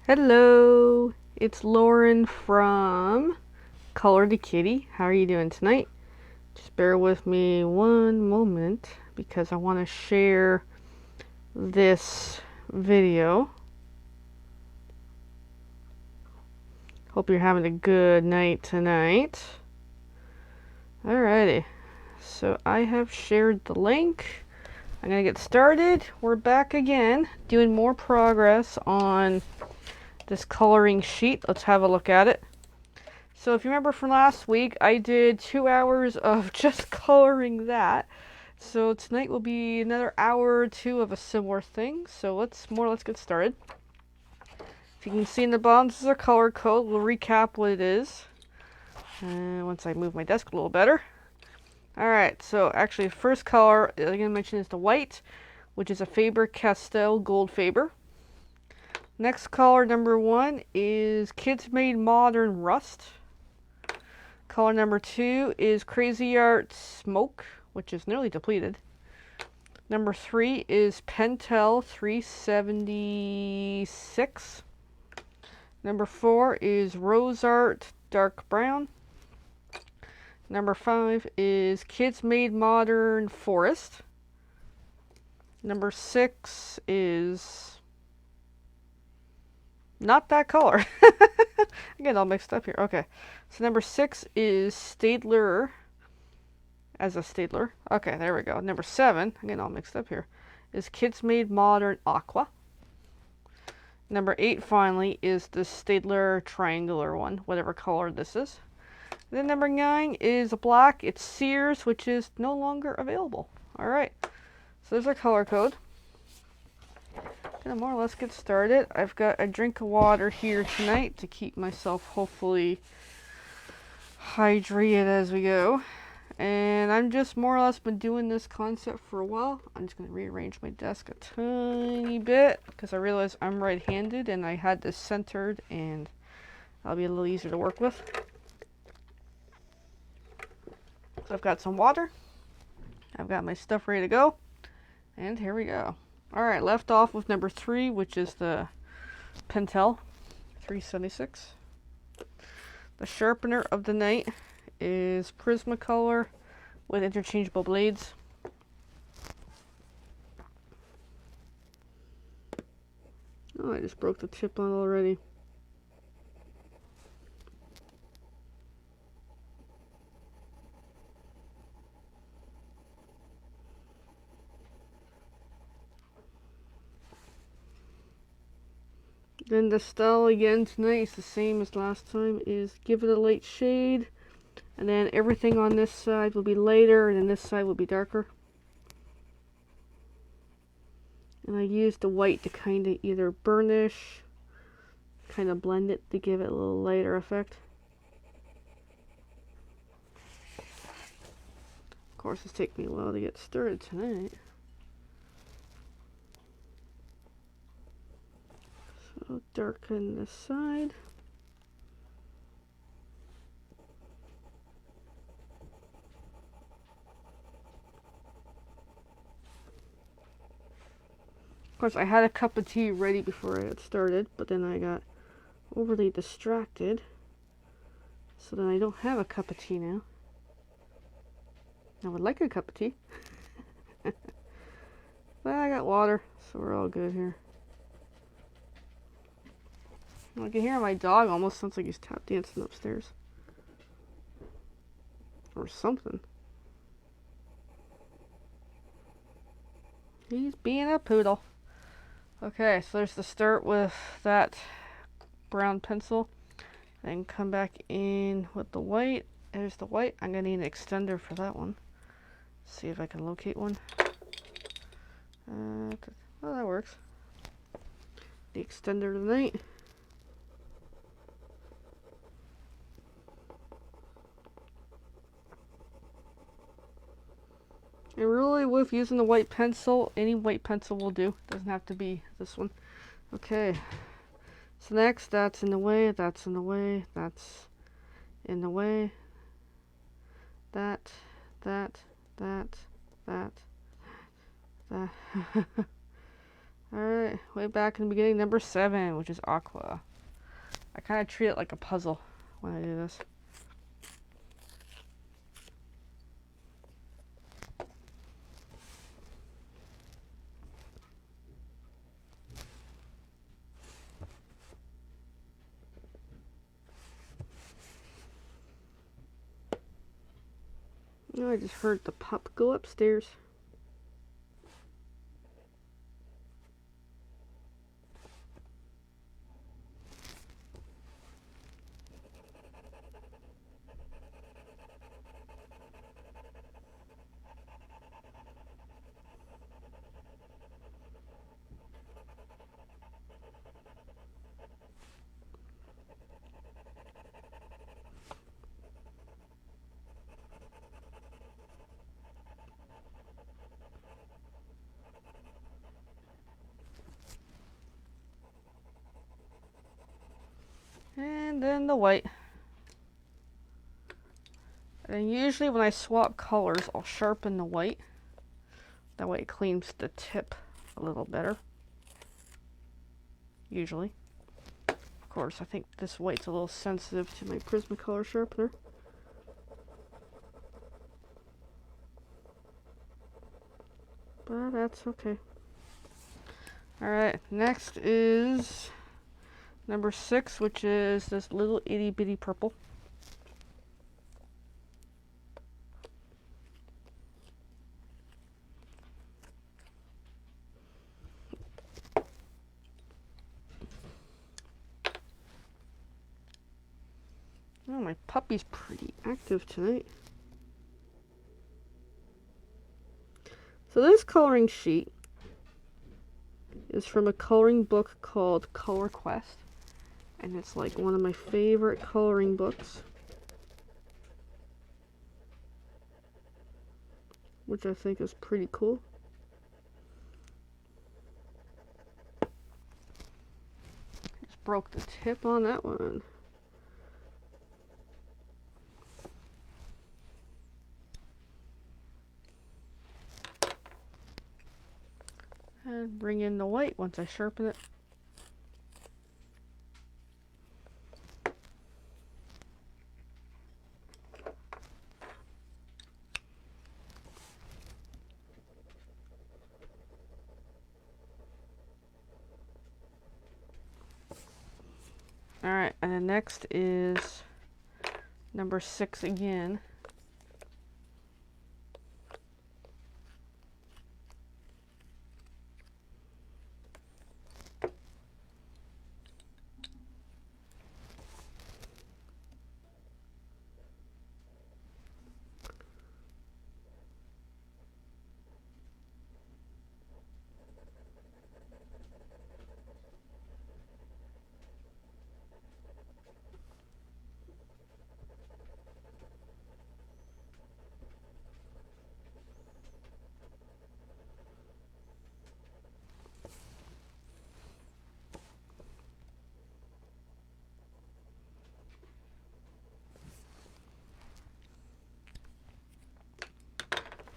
Hello, it's Lauren from Color to Kitty. How are you doing tonight? Just bear with me one moment because I want to share this video. Hope you're having a good night tonight. Alrighty, so I have shared the link. I'm gonna get started. We're back again doing more progress on this coloring sheet. Let's have a look at it. So if you remember from last week, I did 2 hours of just coloring that. So tonight will be another hour or two of a similar thing. So let's get started. If you can see in the bottom, this is our color code. We'll recap what it is. Once I move my desk a little better. Alright, so actually the first color I'm going to mention is the white, which is a Faber-Castell Gold Faber. Next color, number 1, is Kids Made Modern Rust. Color number 2 is Crazy Art Smoke, which is nearly depleted. Number 3 is Pentel 376. Number 4 is Rose Art Dark Brown. Number 5 is Kids Made Modern Forest. Number 6 is not that color. I get all mixed up here. Okay. So number 6 is Staedtler as a Staedtler. Okay, there we go. Number 7, I'm getting all mixed up here, is Kids Made Modern Aqua. Number 8, finally, is the Staedtler triangular one, whatever color this is. Then number 9 is black. It's Sears, which is no longer available. All right. So there's our color code. Gonna more or less get started. I've got a drink of water here tonight to keep myself hopefully hydrated as we go. And I'm just more or less been doing this concept for a while. I'm just going to rearrange my desk a tiny bit because I realize I'm right-handed and I had this centered and that'll be a little easier to work with. So I've got some water. I've got my stuff ready to go. And here we go. Alright, left off with number 3, which is the Pentel 376. The sharpener of the night is Prismacolor with interchangeable blades. Oh, I just broke the tip on it already. Then the style again tonight is the same as last time, is give it a light shade, and then everything on this side will be lighter and then this side will be darker. And I used the white to kind of either burnish, kind of blend it to give it a little lighter effect. Of course, it's taking me a while to get started tonight. So darken this side. Of course, I had a cup of tea ready before I got started, but then I got overly distracted. So then I don't have a cup of tea now. I would like a cup of tea. But I got water, so we're all good here. I can hear my dog almost sounds like he's tap dancing upstairs. Or something. He's being a poodle. Okay, so there's the start with that brown pencil. Then come back in with the white. There's the white. I'm going to need an extender for that one. See if I can locate one. Oh, that works. The extender tonight. And really, with using the white pencil, any white pencil will do. Doesn't have to be this one. Okay. So next, that's in the way, that's in the way, that's in the way. That. Alright, way back in the beginning, number 7, which is aqua. I kind of treat it like a puzzle when I do this. Oh, I just heard the pup go upstairs. And then the white. And usually when I swap colors, I'll sharpen the white. That way it cleans the tip a little better. Usually. Of course, I think this white's a little sensitive to my Prismacolor sharpener. But that's okay. Alright, next is number 6, which is this little itty bitty purple. Oh, my puppy's pretty active tonight. So this coloring sheet is from a coloring book called Color Quest. And it's like one of my favorite coloring books. Which I think is pretty cool. Just broke the tip on that one. And bring in the white once I sharpen it. Alright, and then next is number 6 again.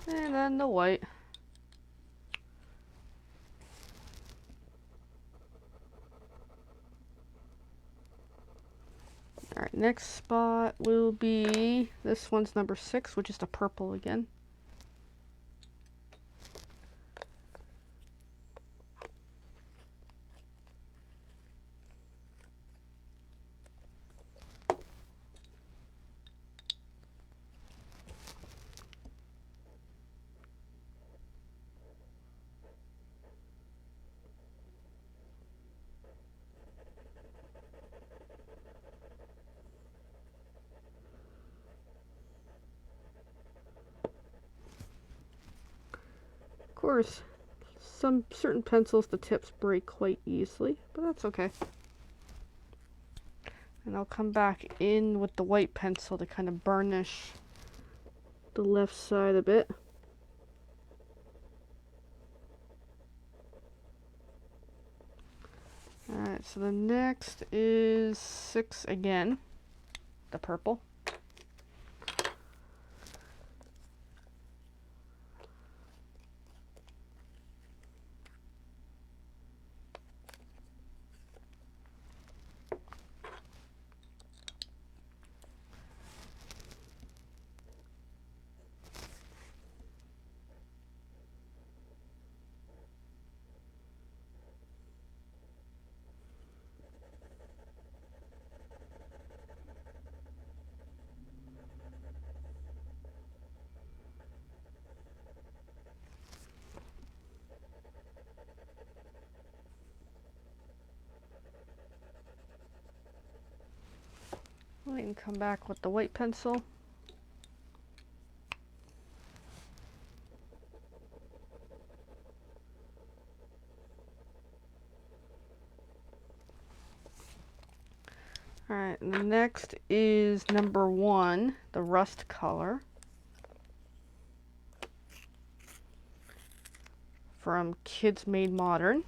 And then the white. Alright, next spot will be, this one's number 6, which is the purple again. Of course, some certain pencils, the tips break quite easily, but that's okay. And I'll come back in with the white pencil to kind of burnish the left side a bit. Alright, so the next is 6 again, the purple. and come back with the white pencil. Alright, and the next is number 1, the rust color from Kids Made Modern.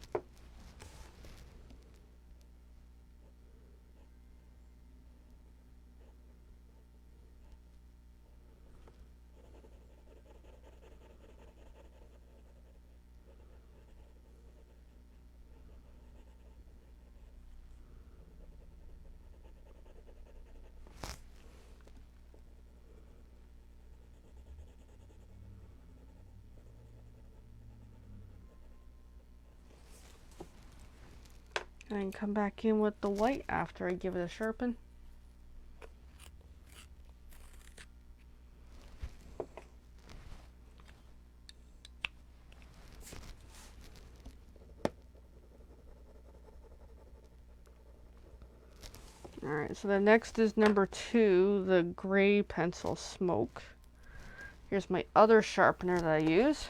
And come back in with the white after I give it a sharpen. Alright, so the next is number 2, the gray pencil smoke. Here's my other sharpener that I use.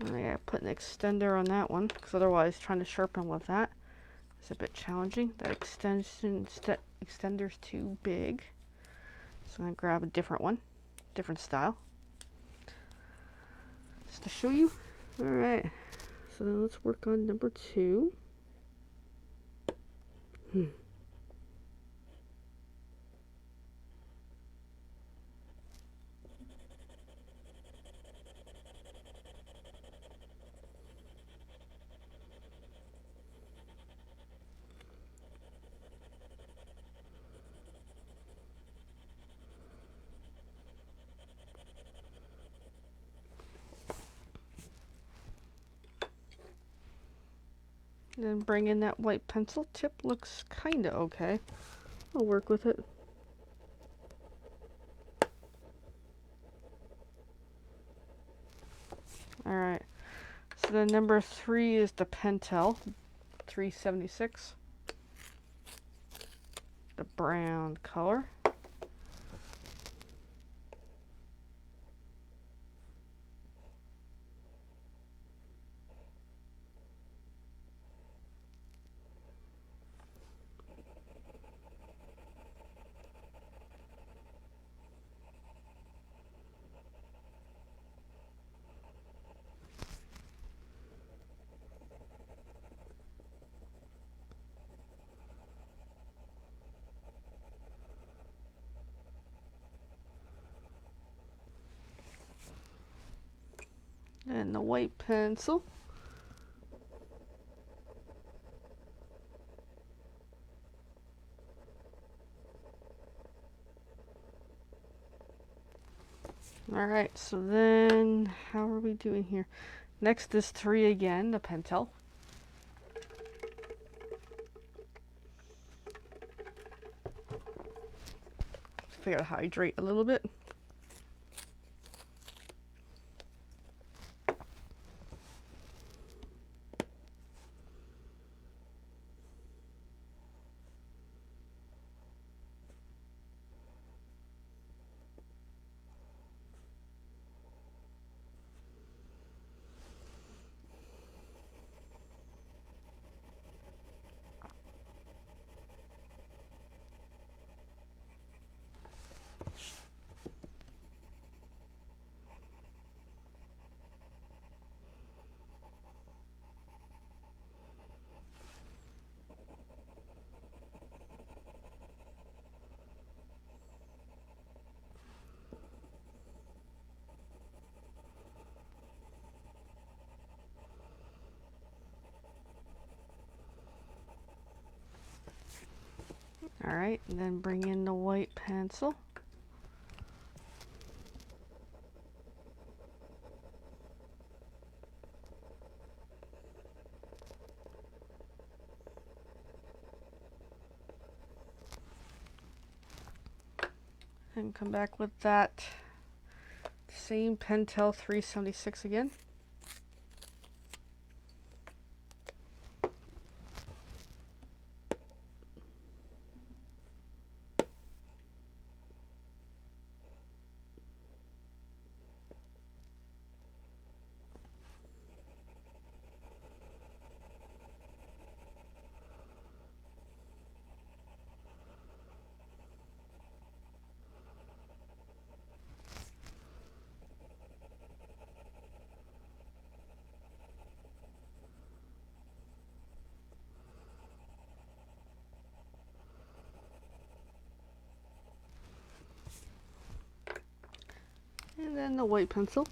And I gotta put an extender on that one, because otherwise trying to sharpen with that is a bit challenging. That extender's too big. So I'm gonna grab a different one, different style. Just to show you. Alright, so then let's work on number 2. Then bring in that white pencil. Tip looks kinda okay. I'll work with it. Alright, so then number 3 is the Pentel 376. The brown color. And the white pencil. Alright, so then how are we doing here? Next is 3 again, the Pentel. Figure out how to hydrate a little bit. Alright, and then bring in the white pencil. And come back with that same Pentel 376 again. And then the white pencil.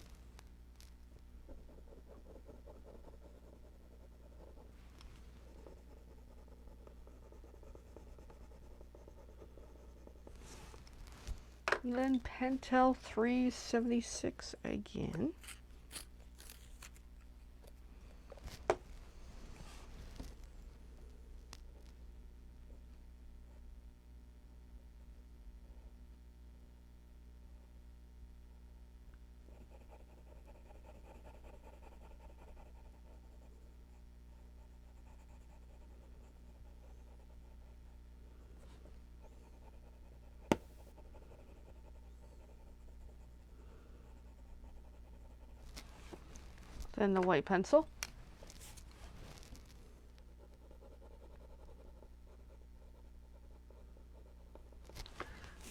And then Pentel 376 again. Then the white pencil.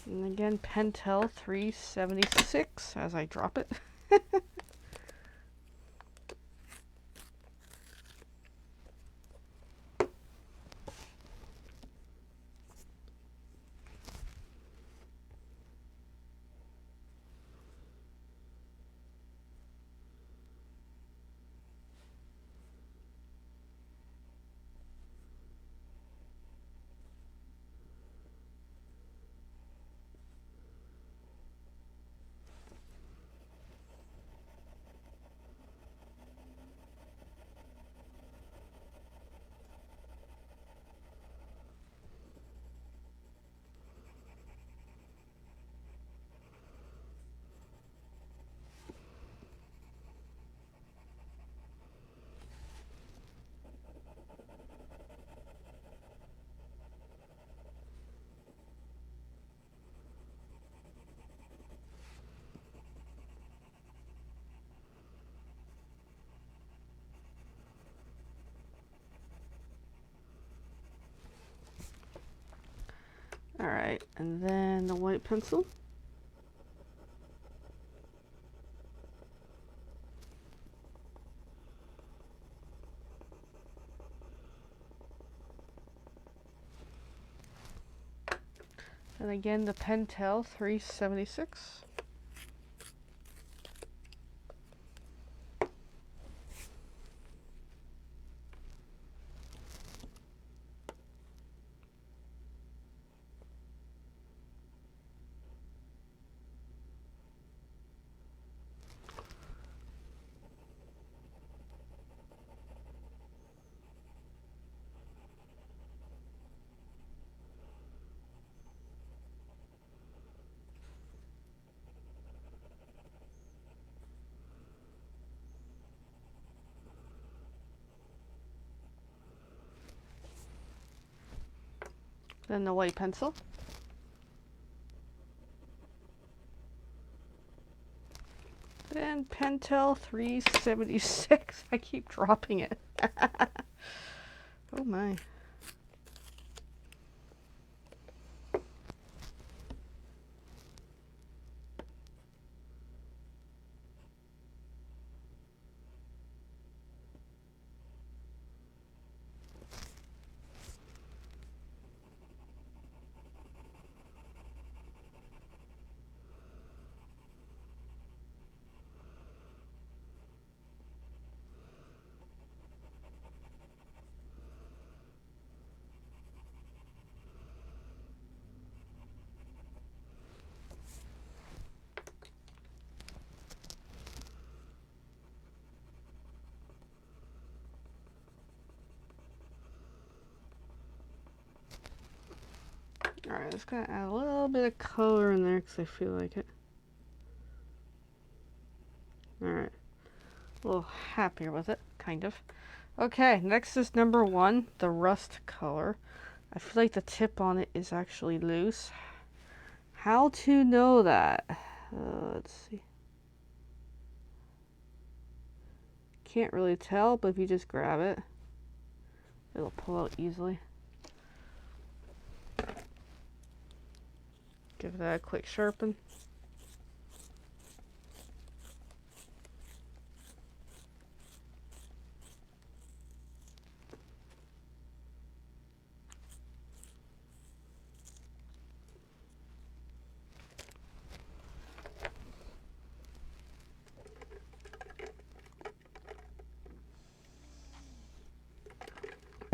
And again, Pentel 376 as I drop it. All right, and then the white pencil. And again, the Pentel 376. Then the white pencil. Then Pentel 376. I keep dropping it. Oh my. Alright, just gonna add a little bit of color in there because I feel like it. Alright, a little happier with it, kind of. Okay, next is number 1, the rust color. I feel like the tip on it is actually loose. How to know that? Let's see. Can't really tell, but if you just grab it, it'll pull out easily. Give that a quick sharpen.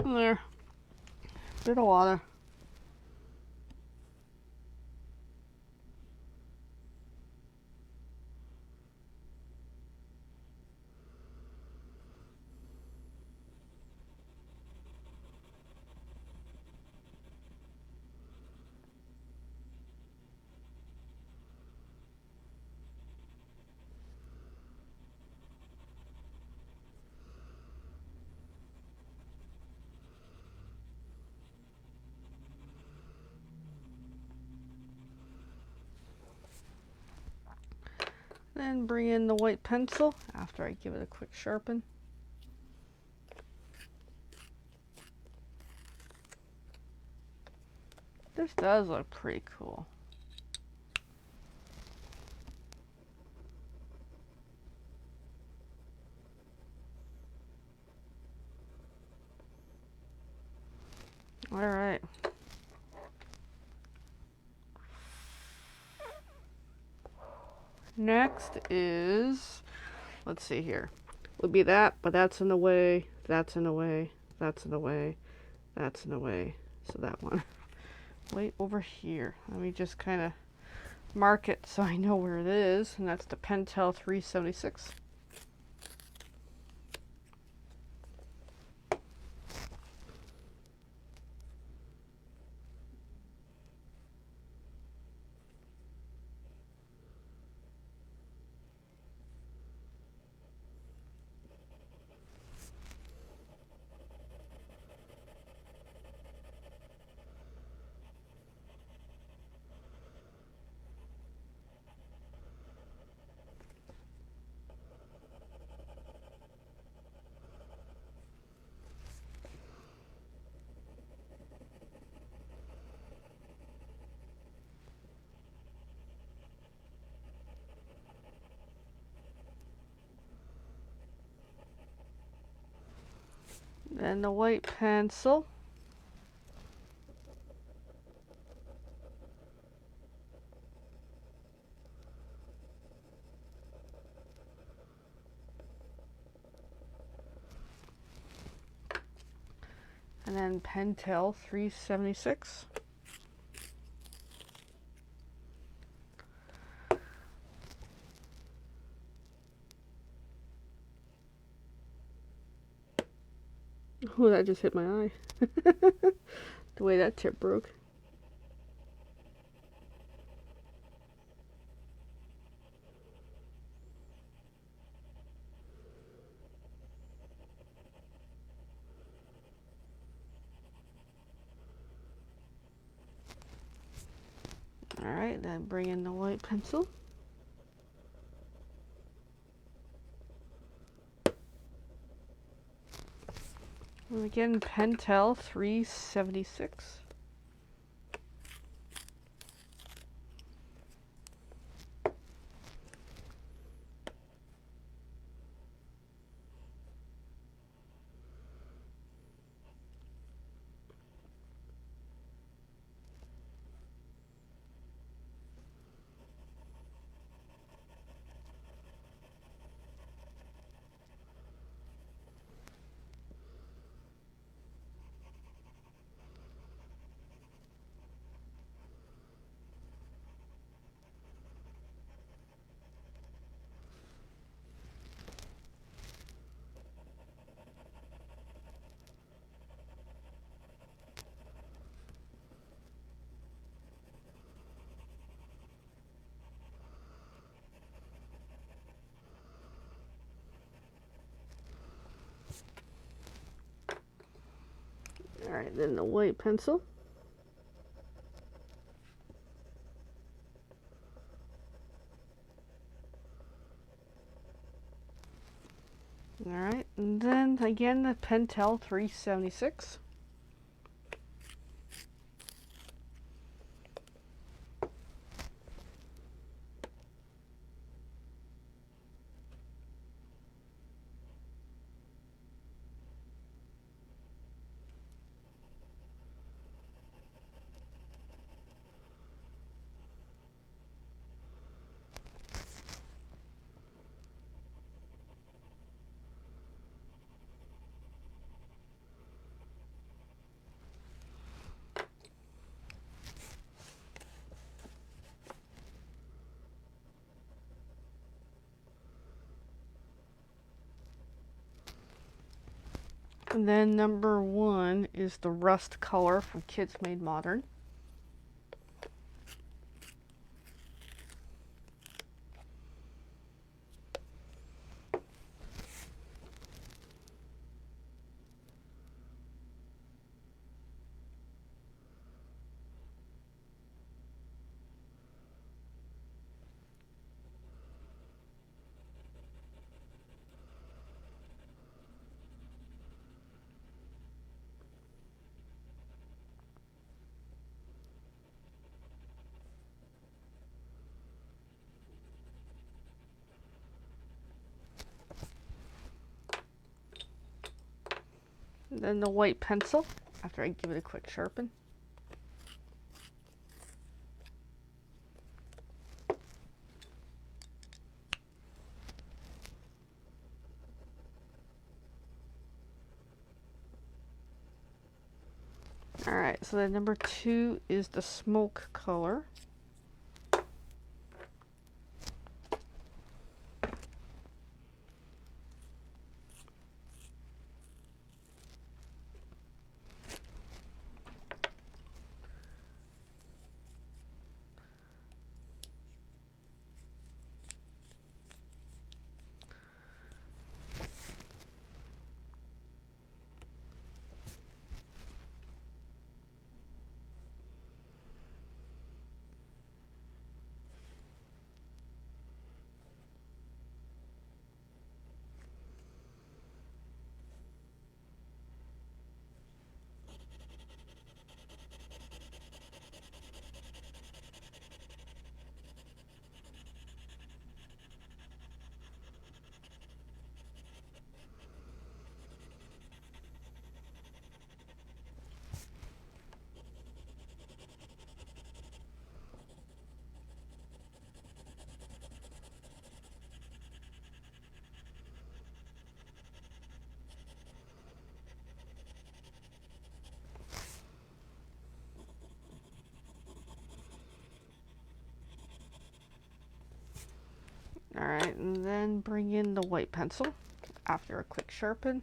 There. Bit of water. Then bring in the white pencil after I give it a quick sharpen. This does look pretty cool. All right. Next is, let's see here. Would be that, but that's in the way, that's in the way, that's in the way, that's in the way. So that one. Wait over here. Let me just kind of mark it so I know where it is, and that's the Pentel 376. Then the white pencil. And then Pentel 376. Oh, that just hit my eye. The way that tip broke. Alright, then bring in the white pencil. And again, Pentel 376. Alright, then the white pencil. Alright, and then again the Pentel 376. And then number 1 is the Rust color from Kids Made Modern. And then the white pencil after I give it a quick sharpen. Alright, so then number 2 is the smoke color. Alright, and then bring in the white pencil after a quick sharpen.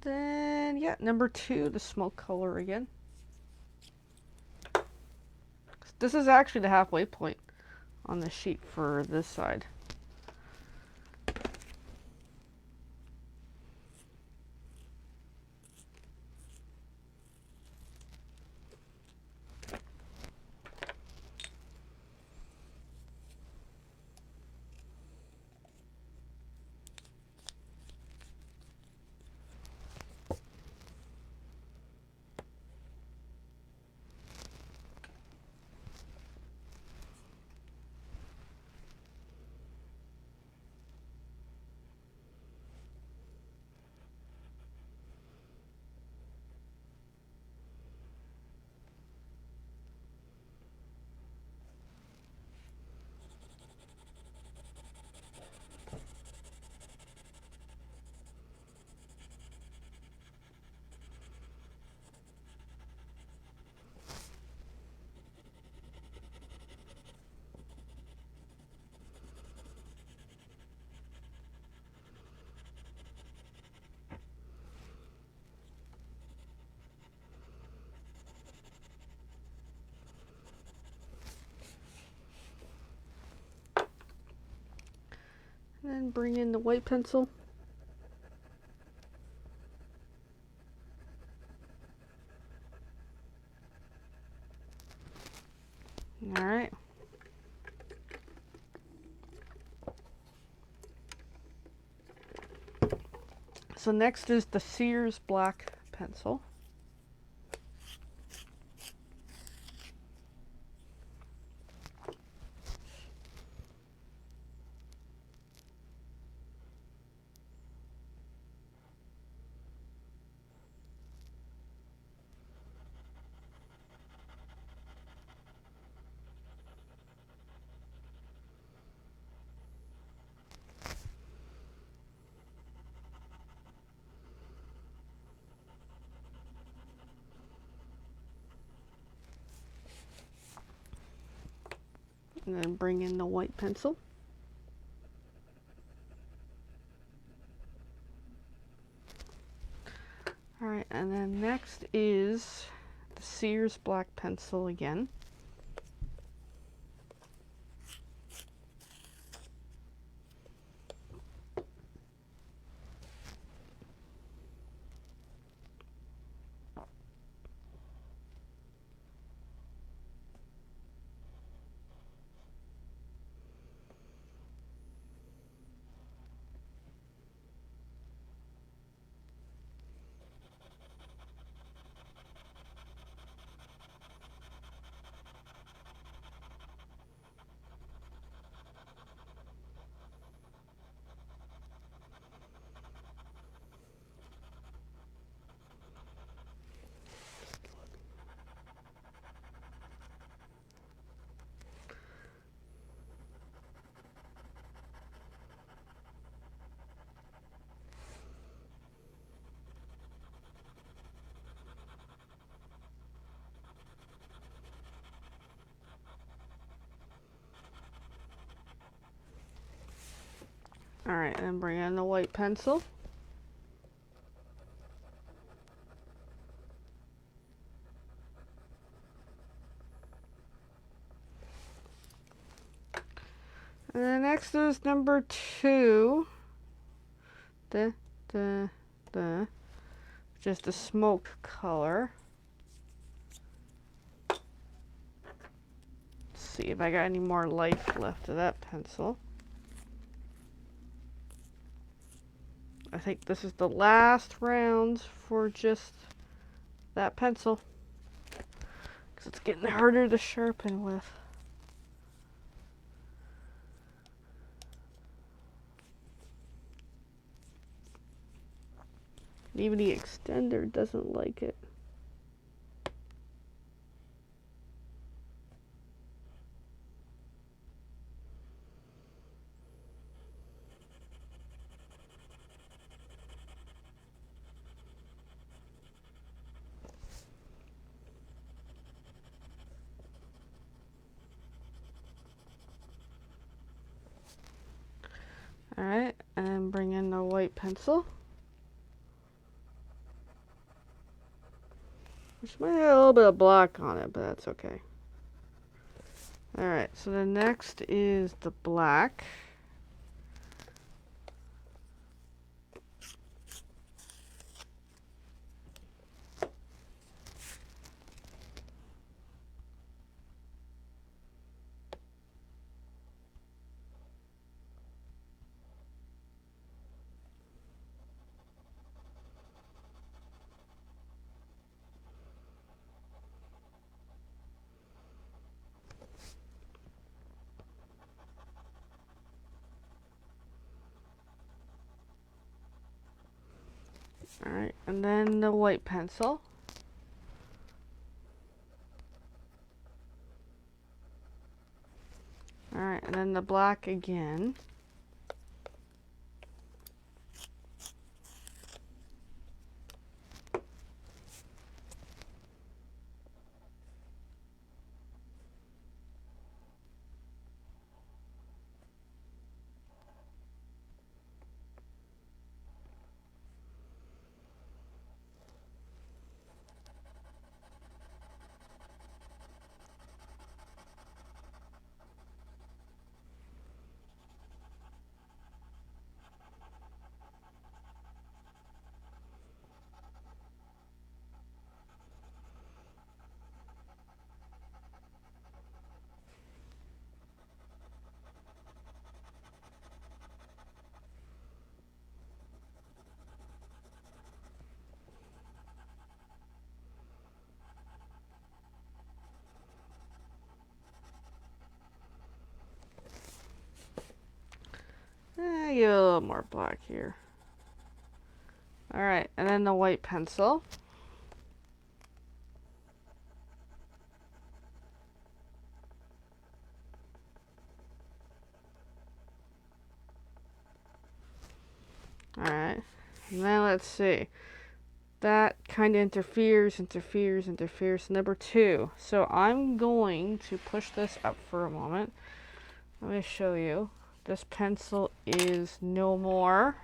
Then, yeah, number 2, the smoke color again. This is actually the halfway point on the sheet for this side. And then bring in the white pencil. Alright. So next is the Sears black pencil. And then bring in the white pencil. Alright, and then next is the Sears black pencil again. Alright, and bring in the white pencil. And then next is number 2. Just a smoke color. Let's see if I got any more life left of that pencil. I think this is the last round for just that pencil, because it's getting harder to sharpen with. Even the extender doesn't like it. Alright, and bring in the white pencil, which might have a little bit of black on it, but that's okay. Alright, so the next is the black. Alright, and then the white pencil. Alright, and then the black again. Give it a little more black here. Alright, and then the white pencil. Alright, and then let's see. That kind of interferes. Number 2. So I'm going to push this up for a moment. Let me show you. This pencil is no more.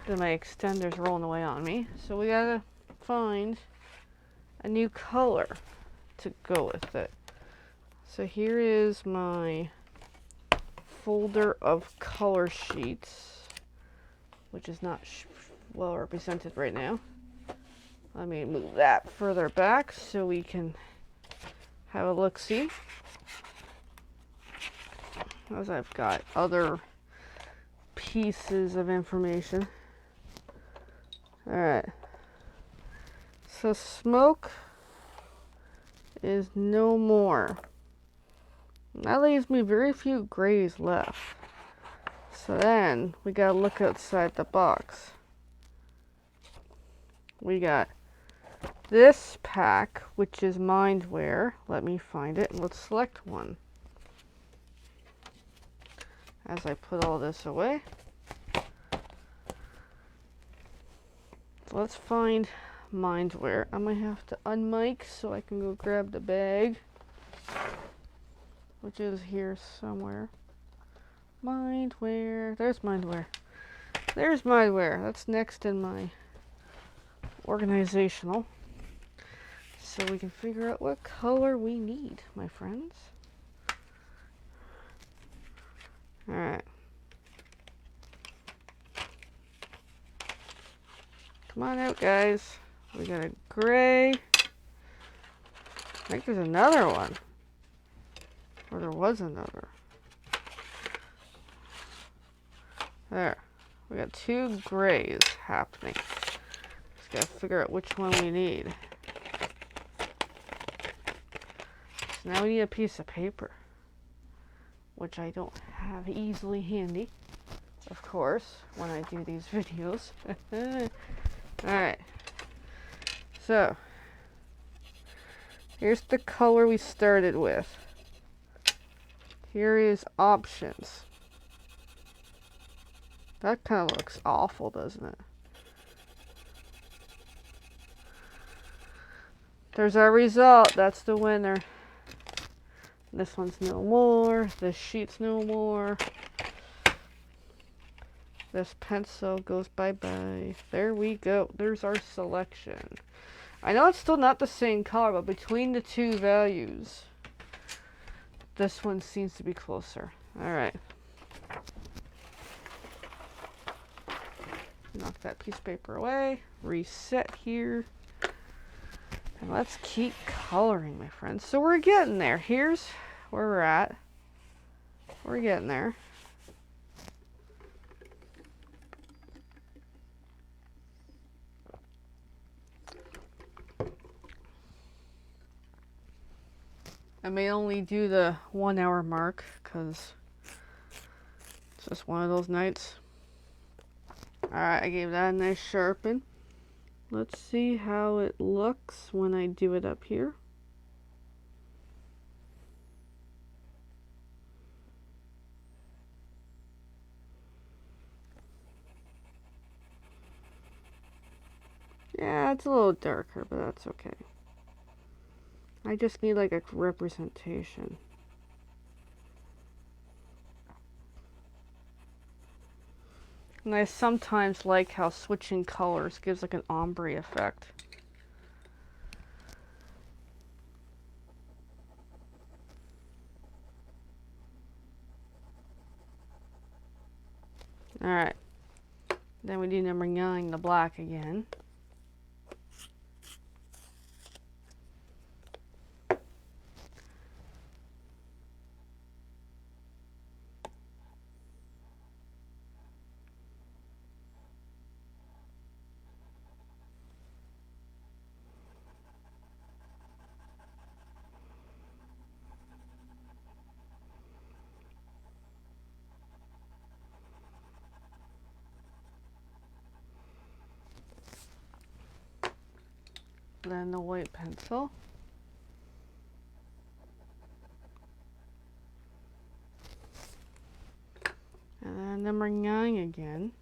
Then my extender's rolling away on me. So we gotta find a new color to go with it. So here is my folder of color sheets, which is not well represented right now. Let me move that further back so we can have a look-see. As I've got other pieces of information. Alright. So smoke is no more. That leaves me very few grays left. So then we gotta look outside the box. We got this pack, which is Mindware. Let me find it and let's select one. As I put all this away. So let's find Mindware. I might have to unmic so I can go grab the bag, which is here somewhere. Mindware. There's Mindware. There's Mindware. That's next in my organizational. So we can figure out what color we need, my friends. Alright. Come on out, guys. We got a gray. I think there's another one. Or there was another. There. We got two grays happening. Just gotta figure out which one we need. So now we need a piece of paper, which I don't have easily handy, of course, when I do these videos. Alright. So, here's the color we started with. Here is options. That kind of looks awful, doesn't it? There's our result. That's the winner. This one's no more. This sheet's no more. This pencil goes bye-bye. There we go. There's our selection. I know it's still not the same color, but between the two values, this one seems to be closer. Alright. Knock that piece of paper away. Reset here. And let's keep coloring, my friends. So we're getting there. Here's where we're at. We're getting there. I may only do the 1 hour mark because it's just one of those nights. Alright, I gave that a nice sharpen. Let's see how it looks when I do it up here. Yeah, it's a little darker, but that's okay. I just need like a representation. And I sometimes like how switching colors gives like an ombre effect. Alright. Then we do number 9, the black again. Then the white pencil. And then number 9 again.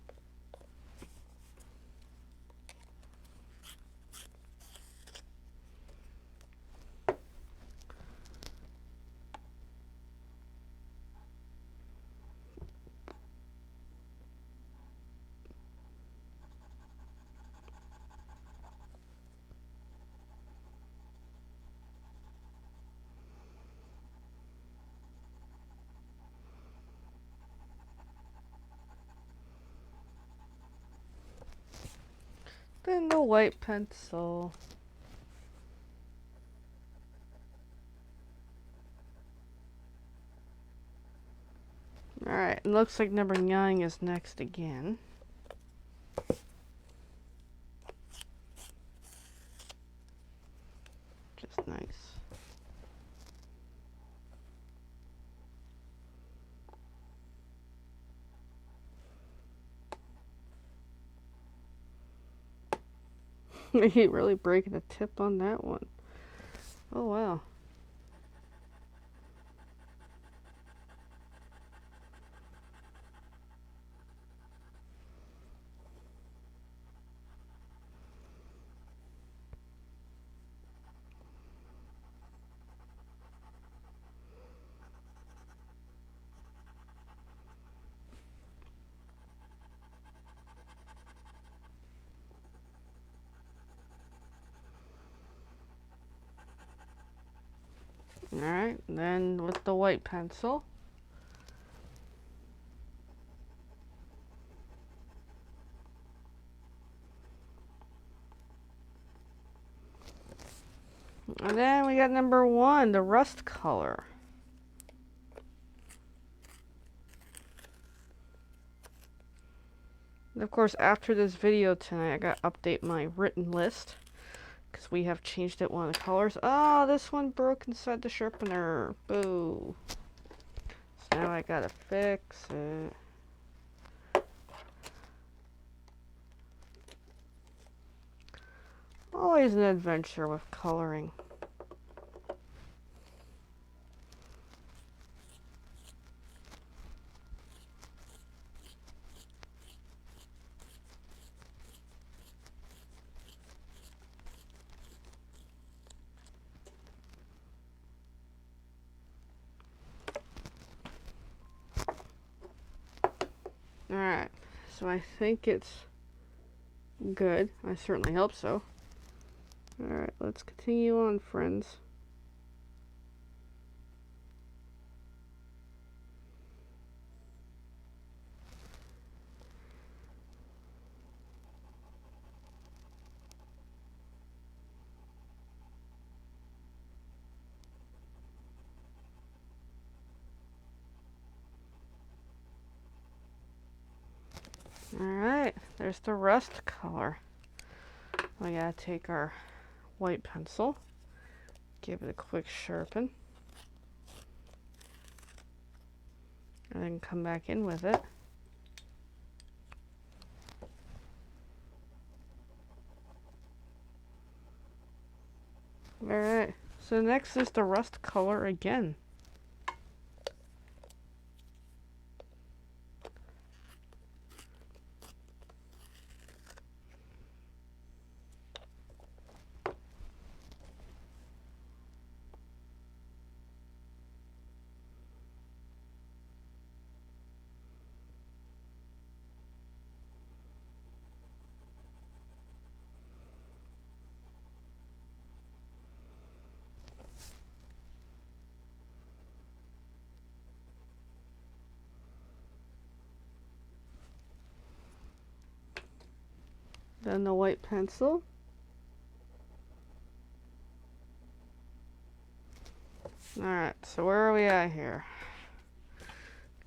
Then the white pencil. Alright, it looks like number 9 is next again. Just nice. He really breaking the tip on that one. Oh wow. Alright, then with the white pencil. And then we got number 1, the rust color. And of course, after this video tonight, I gotta update my written list, because we have changed it one of the colors. Oh, this one broke inside the sharpener. Boo. So now I gotta fix it. Always an adventure with coloring. Alright, so I think it's good. I certainly hope so. Alright, let's continue on, friends. Alright, there's the rust color. We gotta take our white pencil, give it a quick sharpen, and then come back in with it. Alright, so next is the rust color again. Then the white pencil. Alright, so where are we at here?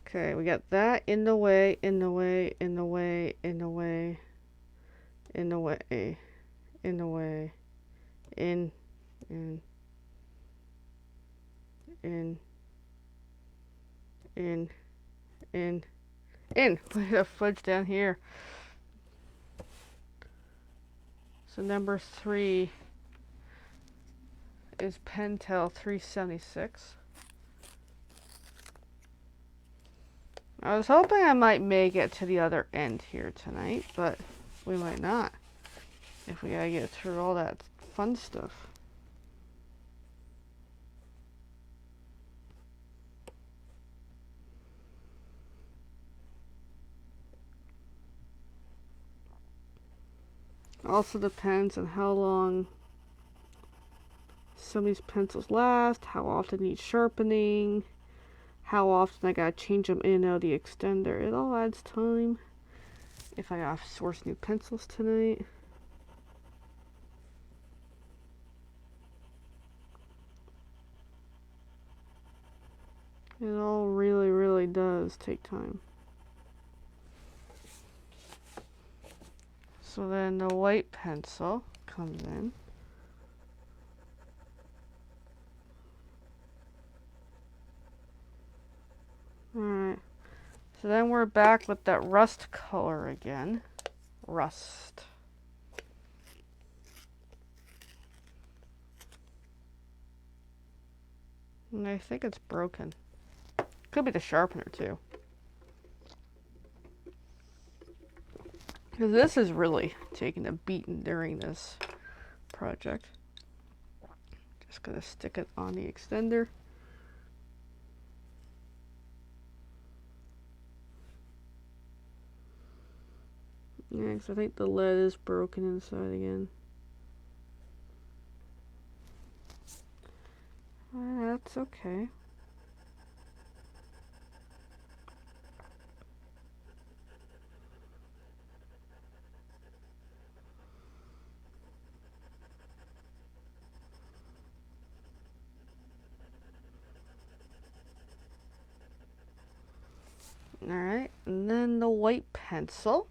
Okay, we got that in the way, in the way, in the way, in the way, in the way, in the way, in, in, in, in. We have fudge down here. So number 3 is Pentel 376. I was hoping I might make it to the other end here tonight, but we might not, if we gotta get through all that fun stuff. Also depends on how long some of these pencils last, how often need sharpening, how often I gotta change them in and out of the extender. It all adds time. If I gotta source new pencils tonight. It all really, really does take time. So then the white pencil comes in. Alright. So then we're back with that rust color again. Rust. And I think it's broken. Could be the sharpener too. Because this is really taking a beating during this project. Just gonna stick it on the extender. Yeah, because I think the lead is broken inside again. That's okay. Alright, and then the white pencil.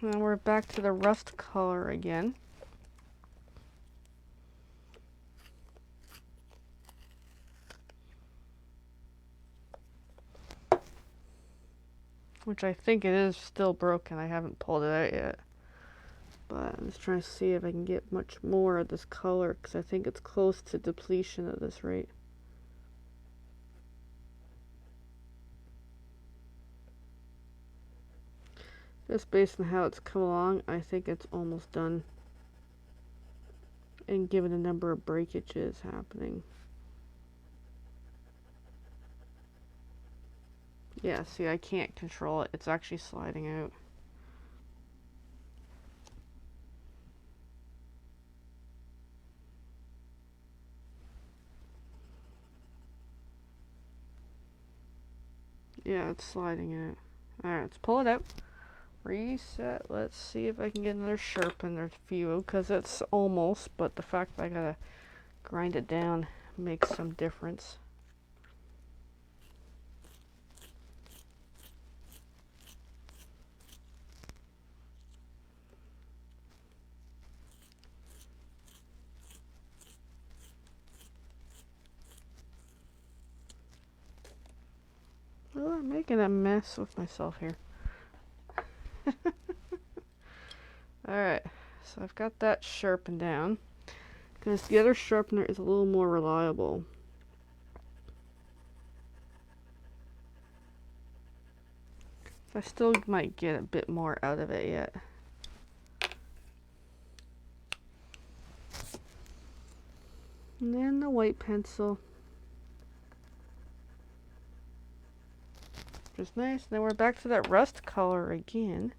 And then we're back to the rust color again. Which I think it is still broken. I haven't pulled it out yet. But I'm just trying to see if I can get much more of this color, because I think it's close to depletion at this rate. Just based on how it's come along, I think it's almost done. And given the number of breakages happening. Yeah, see, I can't control it. It's actually sliding out. Yeah, it's sliding out. Alright, let's pull it out. Reset. Let's see if I can get another sharpener view, because it's almost, but the fact that I gotta grind it down makes some difference. Well, I'm making a mess with myself here. Alright, so I've got that sharpened down, because the other sharpener is a little more reliable. I still might get a bit more out of it yet. And then the white pencil. Just nice. And then we're back to that rust color again,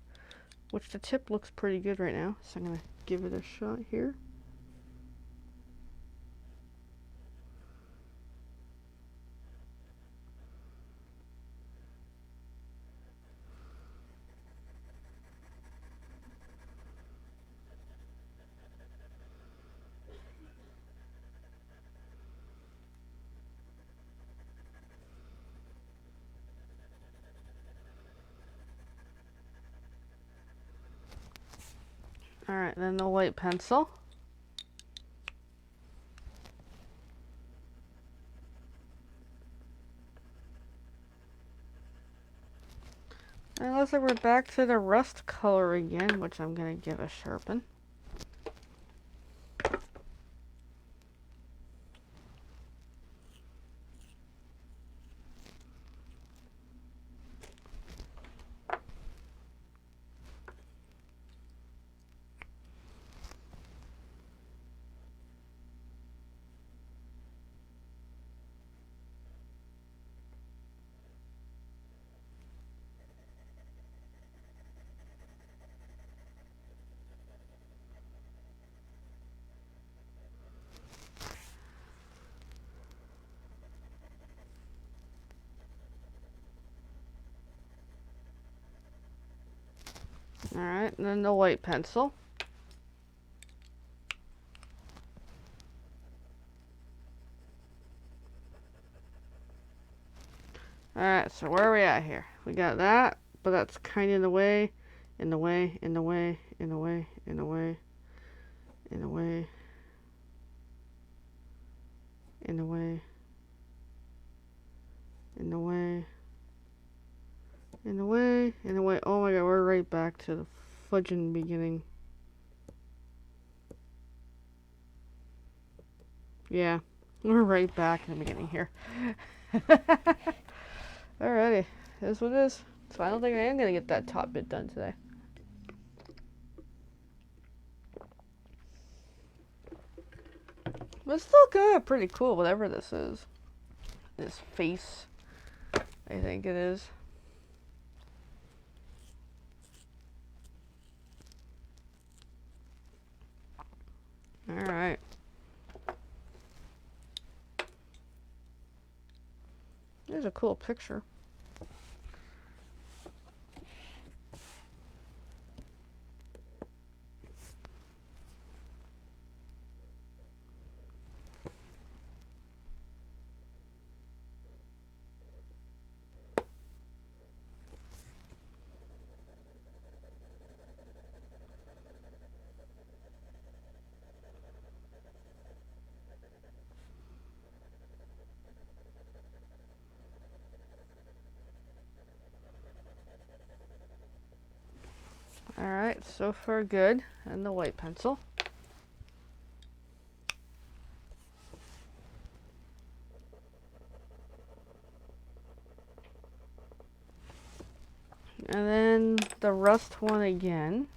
which the tip looks pretty good right now. So I'm going to give it a shot here. Alright, then the white pencil. And it looks like we're back to the rust color again, which I'm going to give a sharpen. Alright, and then the white pencil. Alright, so where are we at here? We got that, but that's kind of in the way, in the way, in the way, in the way, in the way, in the way, in the way, in the way, in the way, in the way. Oh my god, we're right back to the fudging beginning. Yeah, we're right back in the beginning here. Alrighty, here's what it is. So I don't think I am going to get that top bit done today. But it's still kind of pretty cool, whatever this is. This face, I think it is. Alright. There's a cool picture. Alright, so far good. And the white pencil. And then the rust one again.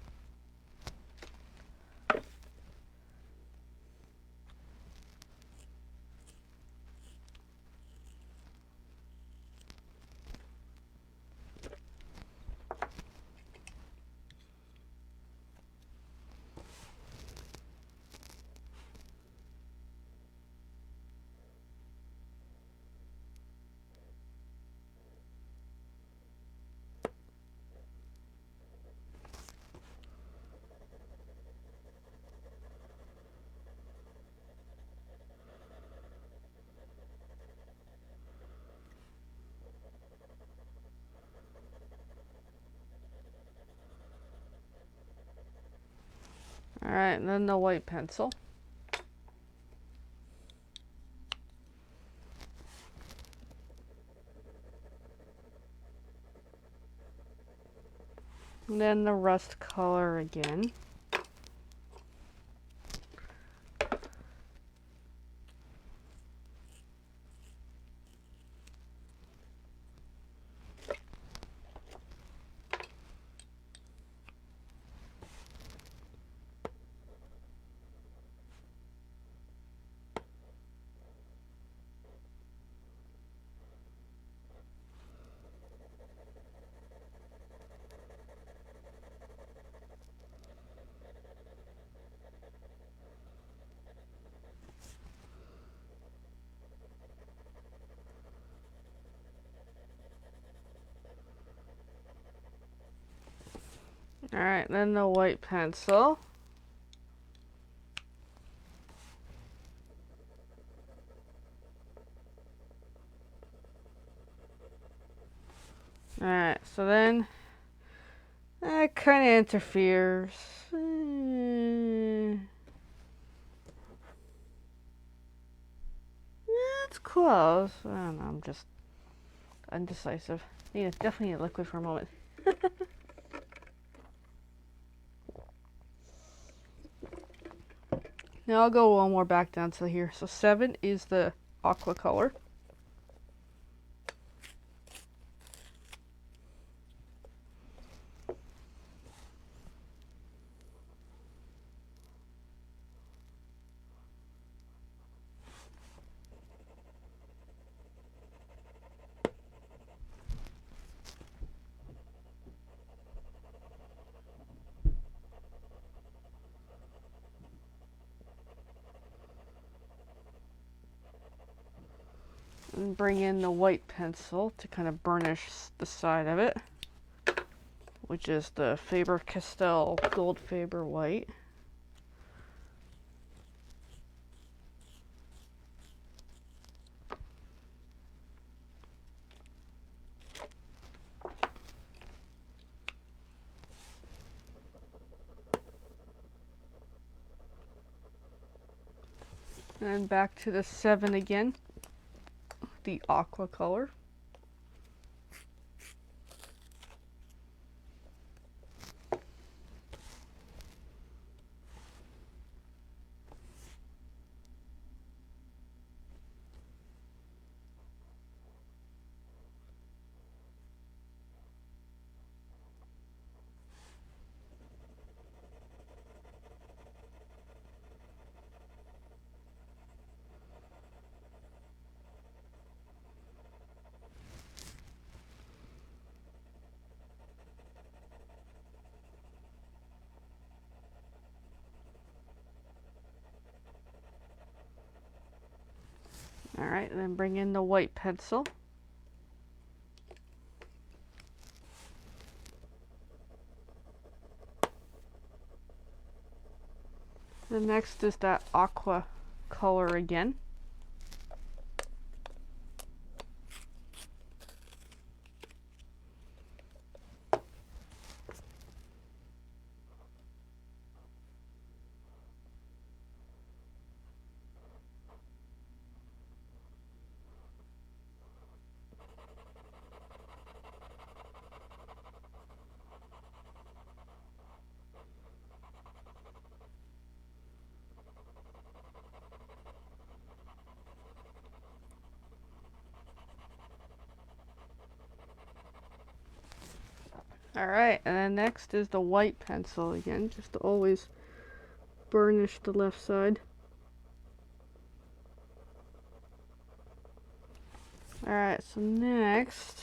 Alright, and then the white pencil. And then the rust color again. Alright, then the white pencil. Alright, so then that kind of interferes. It's close. I don't know, I'm just undecisive. Definitely need liquid for a moment. Now I'll go one more back down to here. So 7 is the aqua color. And bring in the white pencil to kind of burnish the side of it which is the Faber-Castell Gold Faber White. And back to the 7 again, the aqua color. Alright, and then bring in the white pencil. The next is that aqua color again. Alright, and then next is the white pencil again, just to always burnish the left side. Alright, so next,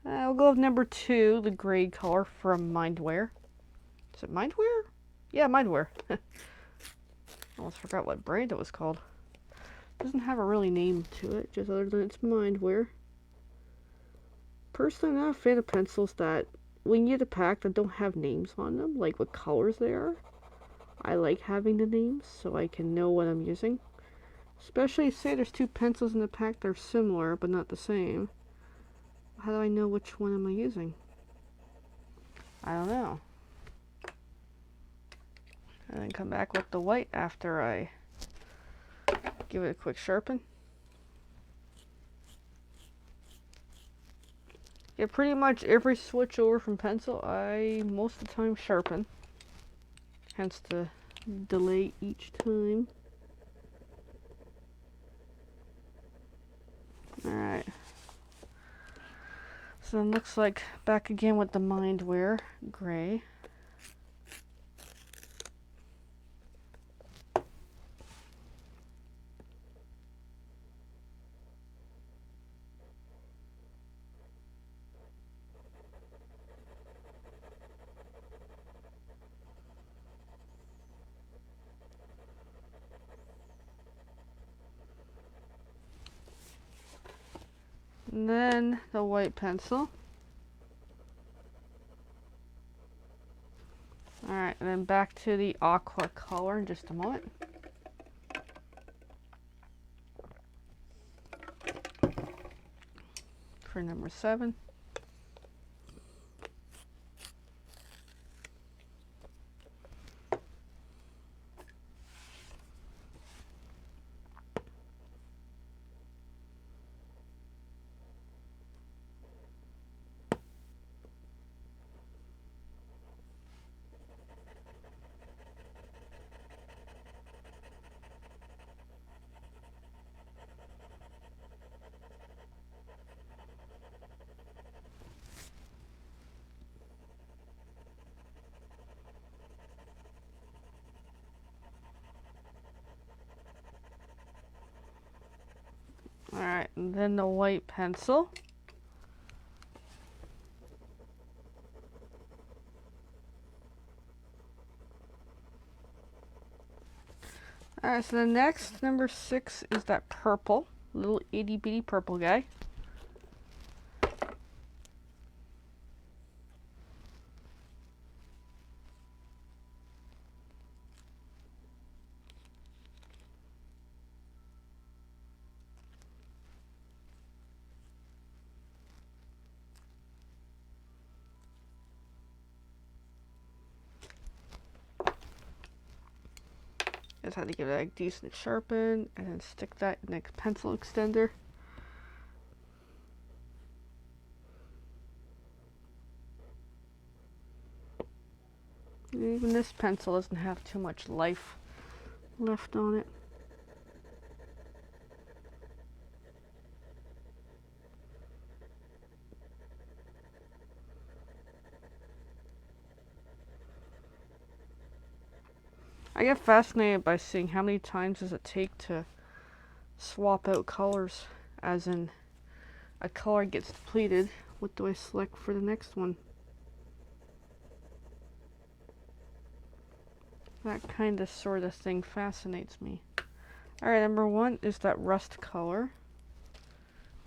we'll go with number 2, the gray color from Mindware. Is it Mindware? Yeah, Mindware. Almost forgot what brand it was called. Doesn't have a really name to it, just other than it's Mindware. Personally, I'm not a fan of pencils that, when you get a pack that don't have names on them, like what colors they are. I like having the names so I can know what I'm using. Especially, say there's 2 pencils in the pack that are similar but not the same. How do I know which one am I using? I don't know. And then come back with the white after I give it a quick sharpen. Yeah, pretty much every switch over from pencil, I most of the time sharpen. Hence the delay each time. Alright. So it looks like back again with the Mindware gray. And then the white pencil. Alright, and then back to the aqua color in just a moment. For number 7. Alright, and then the white pencil. Alright, so the next, number 6, is that purple. Little itty bitty purple guy. Just had to give it a decent sharpen and then stick that in the pencil extender. Even this pencil doesn't have too much life left on it. I get fascinated by seeing how many times does it take to swap out colors, as in a color gets depleted, what do I select for the next one? That kind of sort of thing fascinates me. Alright, number 1 is that rust color.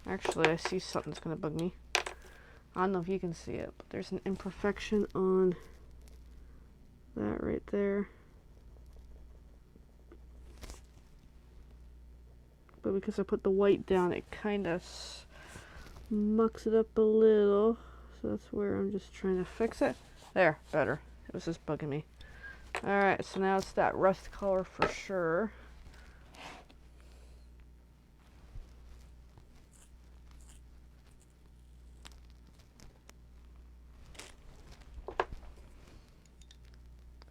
Actually, I see something's gonna bug me. I don't know if you can see it, but there's an imperfection on that right there. But because I put the white down, it kind of mucks it up a little. So that's where I'm just trying to fix it. There, better. It was just bugging me. Alright, so now it's that rust color for sure.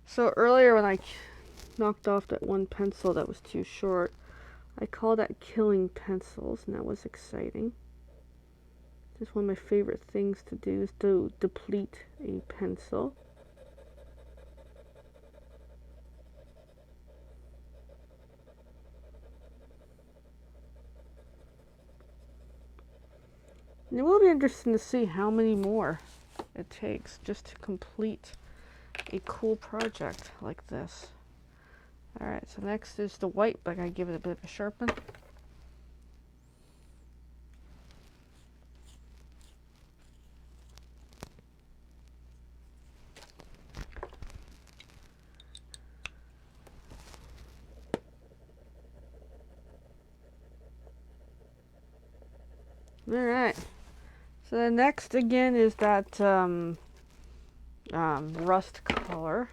So earlier when I knocked off that one pencil that was too short, I call that killing pencils, and that was exciting. Just one of my favorite things to do is to deplete a pencil. And it will be interesting to see how many more it takes just to complete a cool project like this. Alright, so next is the white, but I gotta give it a bit of a sharpen. Alright, so the next again is that rust color.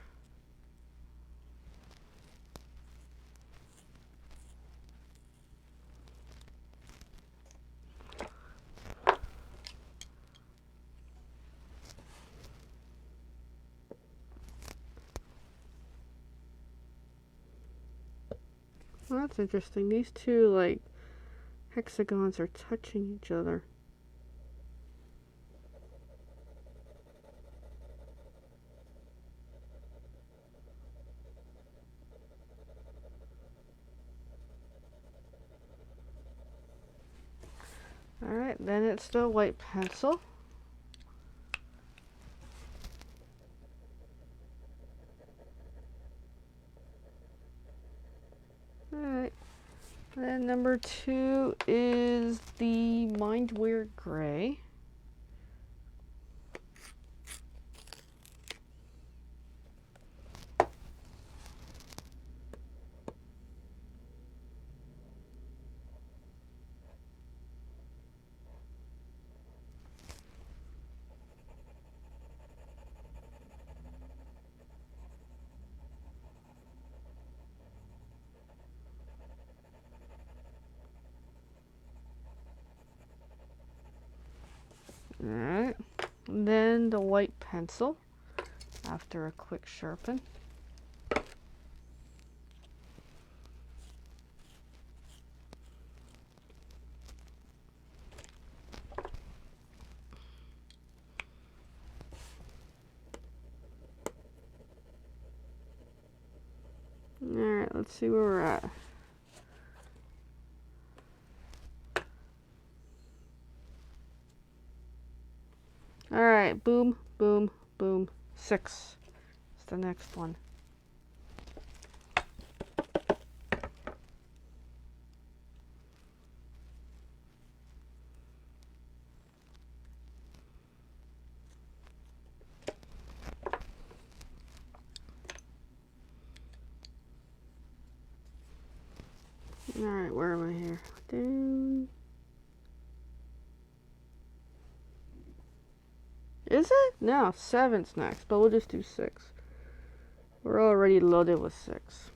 Well, that's interesting. These two, like, hexagons are touching each other. Alright, then it's the white pencil. Alright, then number 2 is the Mindwear Gray. Alright, then the white pencil after a quick sharpen. Alright, let's see where we're at. Alright, boom, boom, boom. 6 is the next one. Alright, where am I here? Down. Is it? No, 7's next, but we'll just do 6. We're already loaded with 6.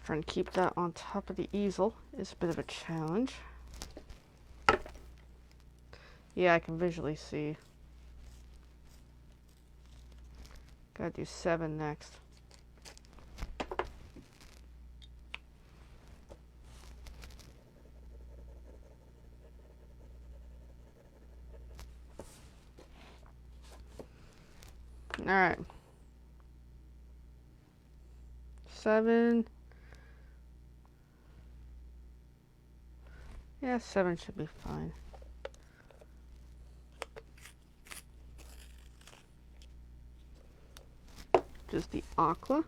Trying to keep that on top of the easel is a bit of a challenge. Yeah, I can visually see. Gotta do 7 next. Alright. 7. Yeah, 7 should be fine. Just the aqua.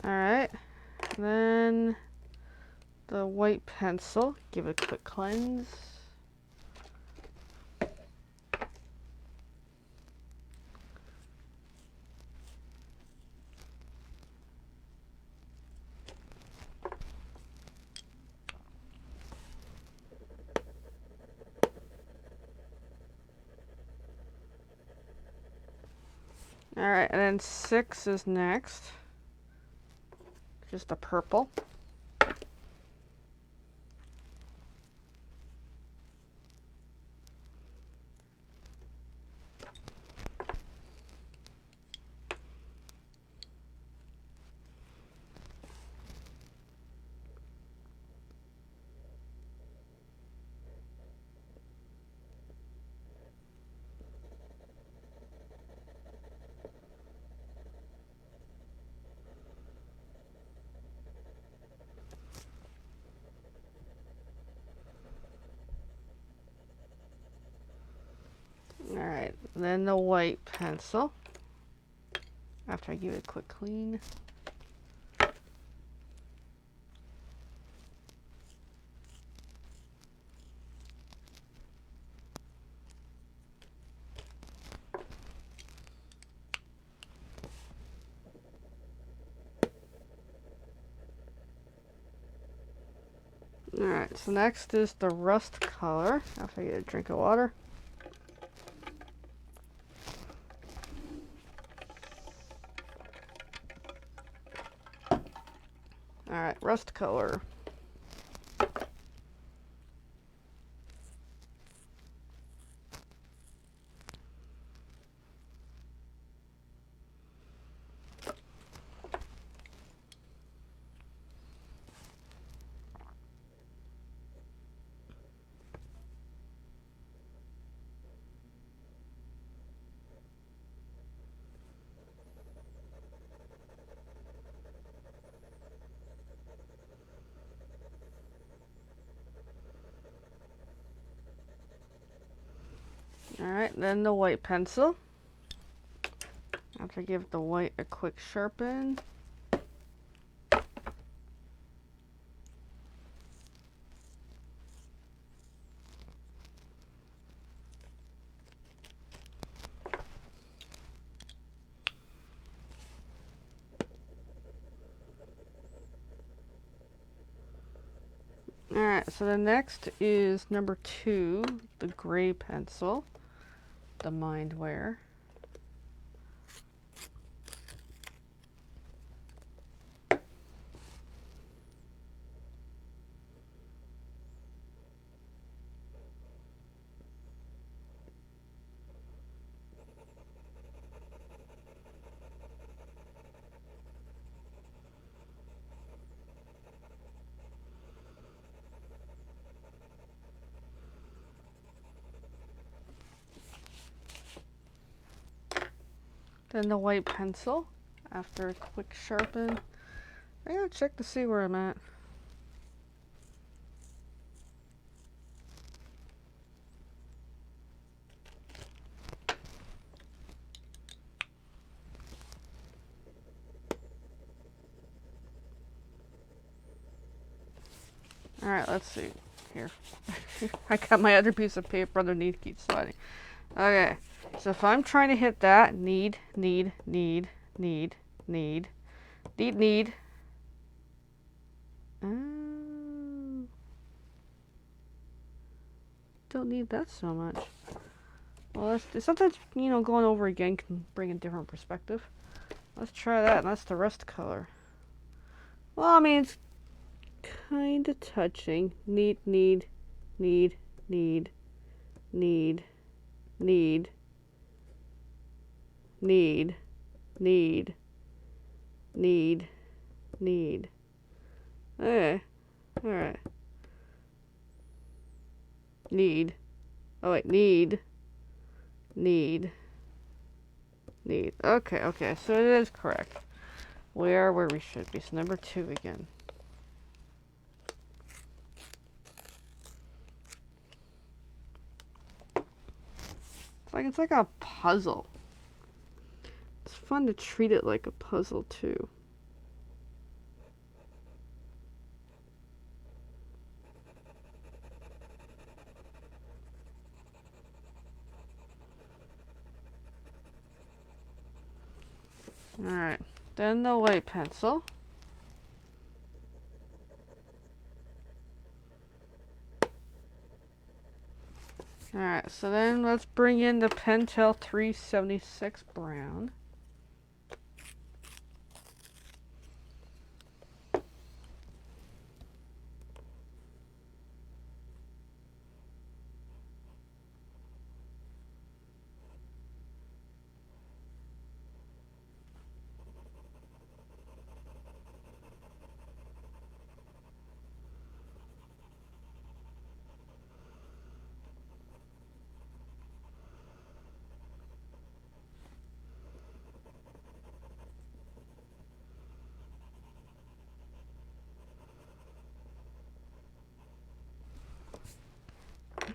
Alright, then the white pencil, give it a quick cleanse. Alright, and then 6 is next. Just a purple. Alright, then the white pencil. After I give it a quick clean. Alright, so next is the rust color. After I get a drink of water. Alright, rust color. Alright, then the white pencil. After I give the white a quick sharpen. Alright, so the next is number 2, the gray pencil, the Mindware. Then the white pencil, after a quick sharpen. I gotta check to see where I'm at. Alright, let's see. Here. I got my other piece of paper underneath, keeps sliding. Okay, so if I'm trying to hit that, need. Don't need that so much. Well, sometimes, you know, going over again can bring a different perspective. Let's try that, and that's the rust color. Well, I mean, it's kind of touching. Need. Okay, alright. Need. Oh, wait, need. Okay, so it is correct. We are where we should be. So number 2 again. It's like a puzzle. It's fun to treat it like a puzzle too. Alright, then the white pencil. Alright, so then let's bring in the Pentel 376 brown.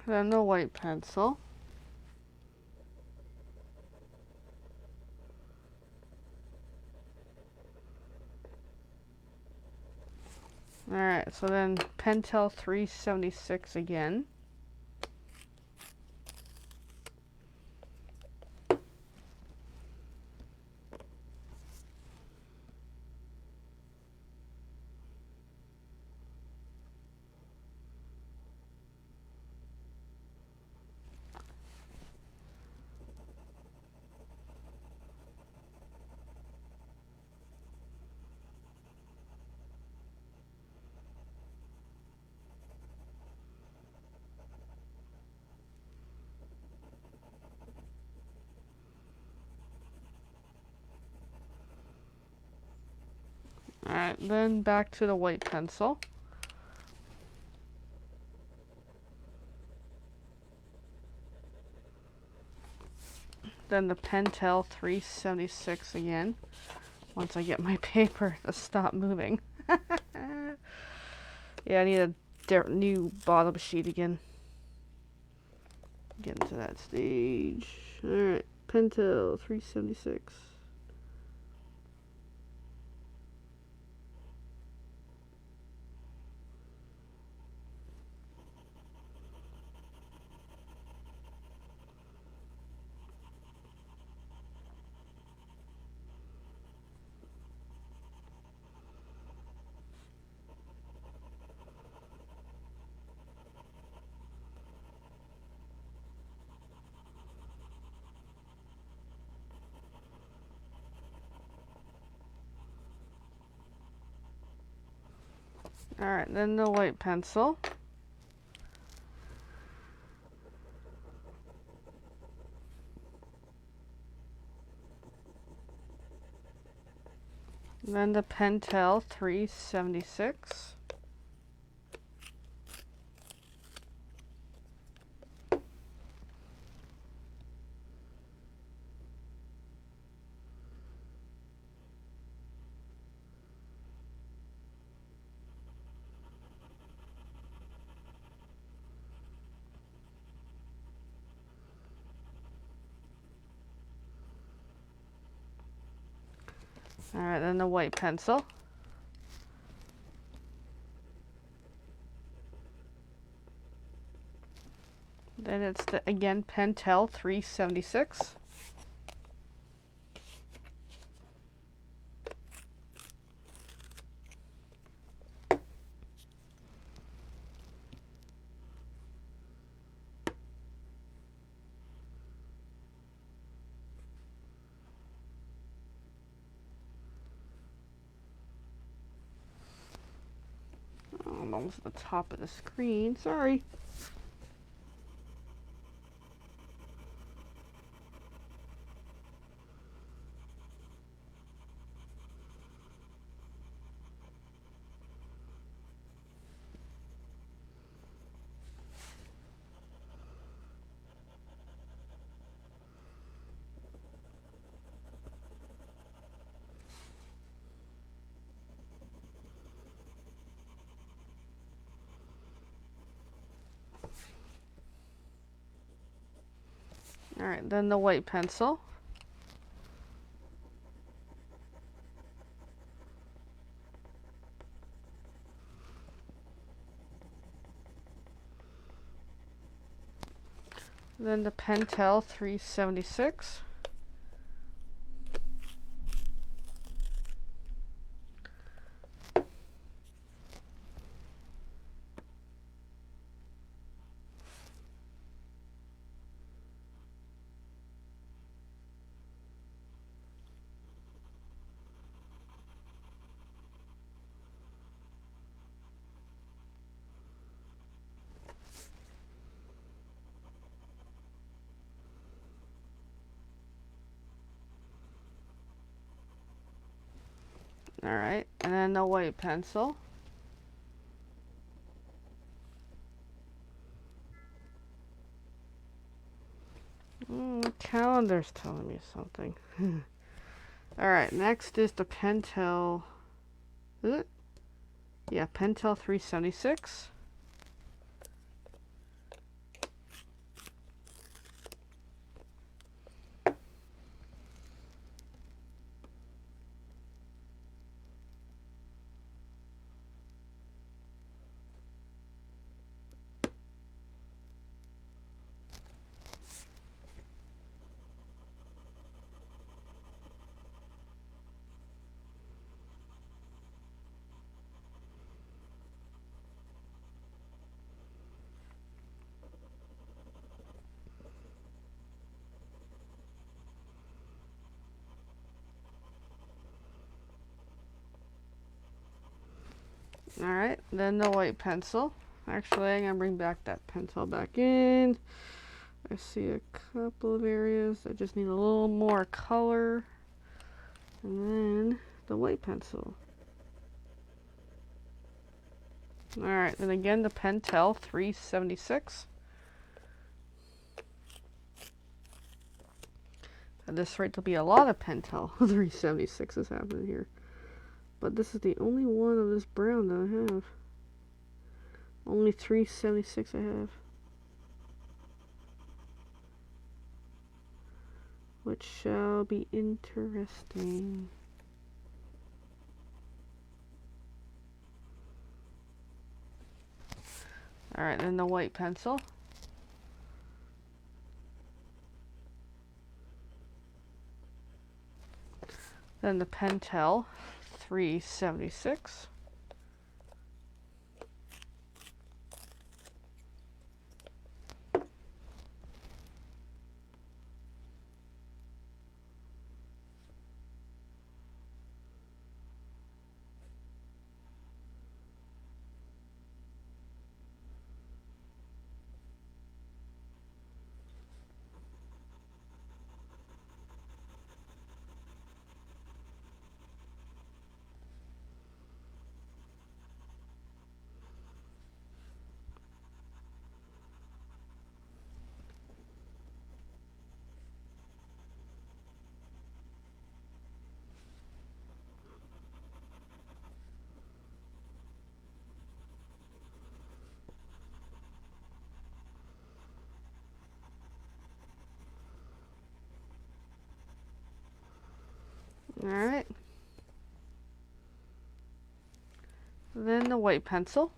Then the white pencil. Alright, so then Pentel 376 again. Alright, then back to the white pencil. Then the Pentel 376 again. Once I get my paper to stop moving. Yeah, I need a new bottom sheet again. Getting to that stage. Alright, Pentel 376. Alright, then the white pencil. Then the Pentel 376. Alright, then the white pencil. Then it's the, again, Pentel 376. Oh, I'm almost at the top of the screen. Sorry. All right, then the white pencil. Then the Pentel 376. All right, and then the white pencil. The calendar's telling me something. All right, next is the Pentel. Is it? Yeah, Pentel 376. All right, then the white pencil. Actually, I'm gonna bring back that pencil back in. I see a couple of areas that just need a little more color. And then the white pencil. All right, then again the Pentel 376. At this rate, there'll be a lot of Pentel 376s happening here. But this is the only one of this brown that I have. Only 376 I have. Which shall be interesting. Alright, then the white pencil. Then the Pentel 376. Alright. Then the white pencil.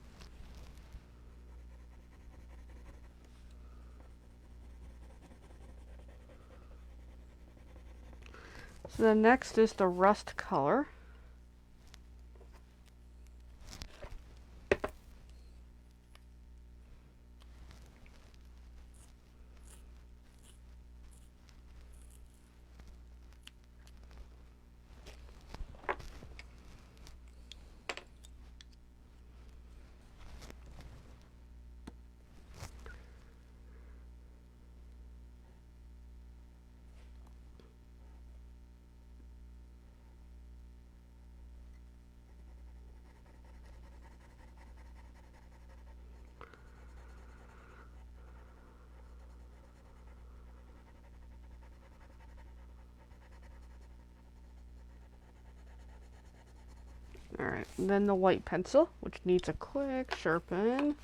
So the next is the rust color. Alright, then the white pencil, which needs a quick sharpen.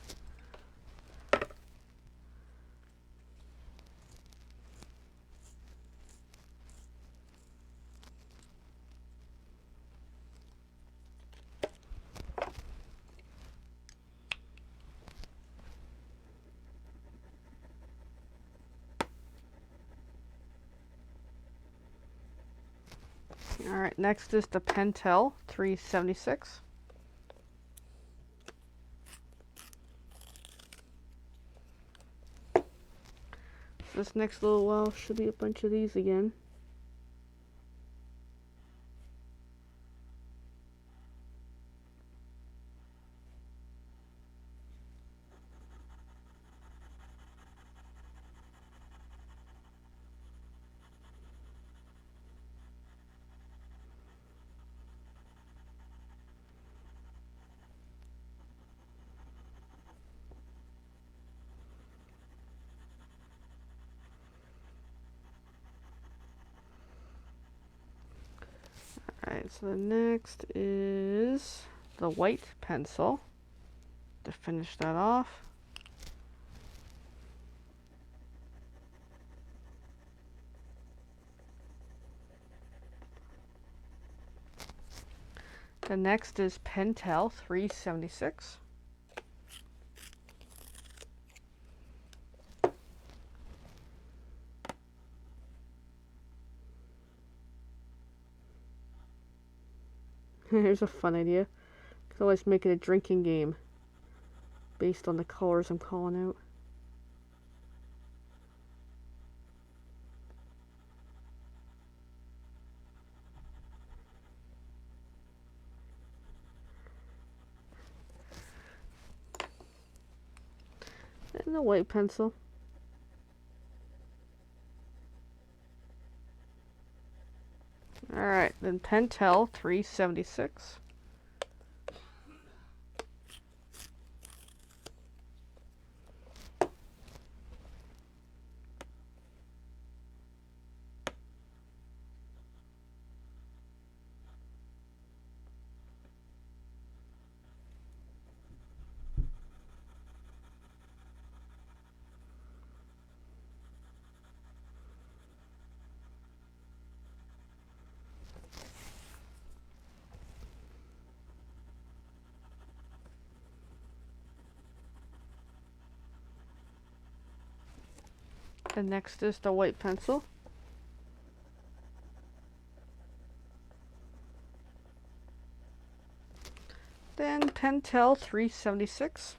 Alright, next is the Pentel 376. This next little while should be a bunch of these again. Alright, so the next is the white pencil to finish that off. The next is Pentel 376. Here's a fun idea. Could always make it a drinking game based on the colors I'm calling out. And the white pencil. Alright, then Pentel 376. The next is the white pencil. Then Pentel 376.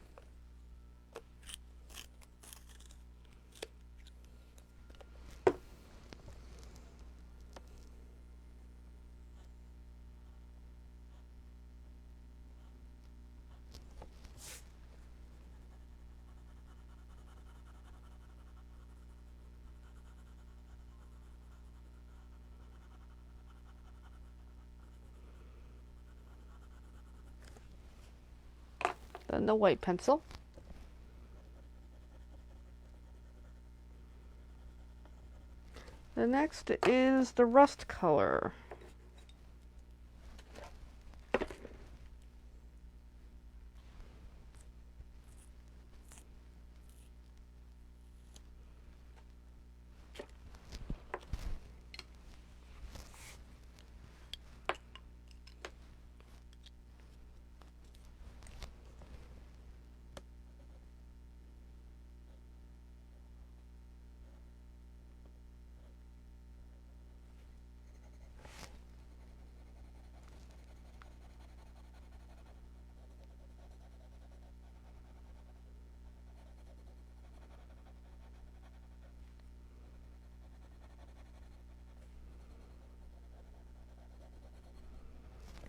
Then the white pencil. The next is the rust color.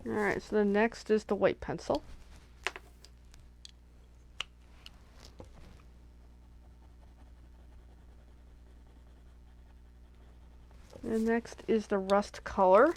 Alright, so the next is the white pencil. The next is the rust color.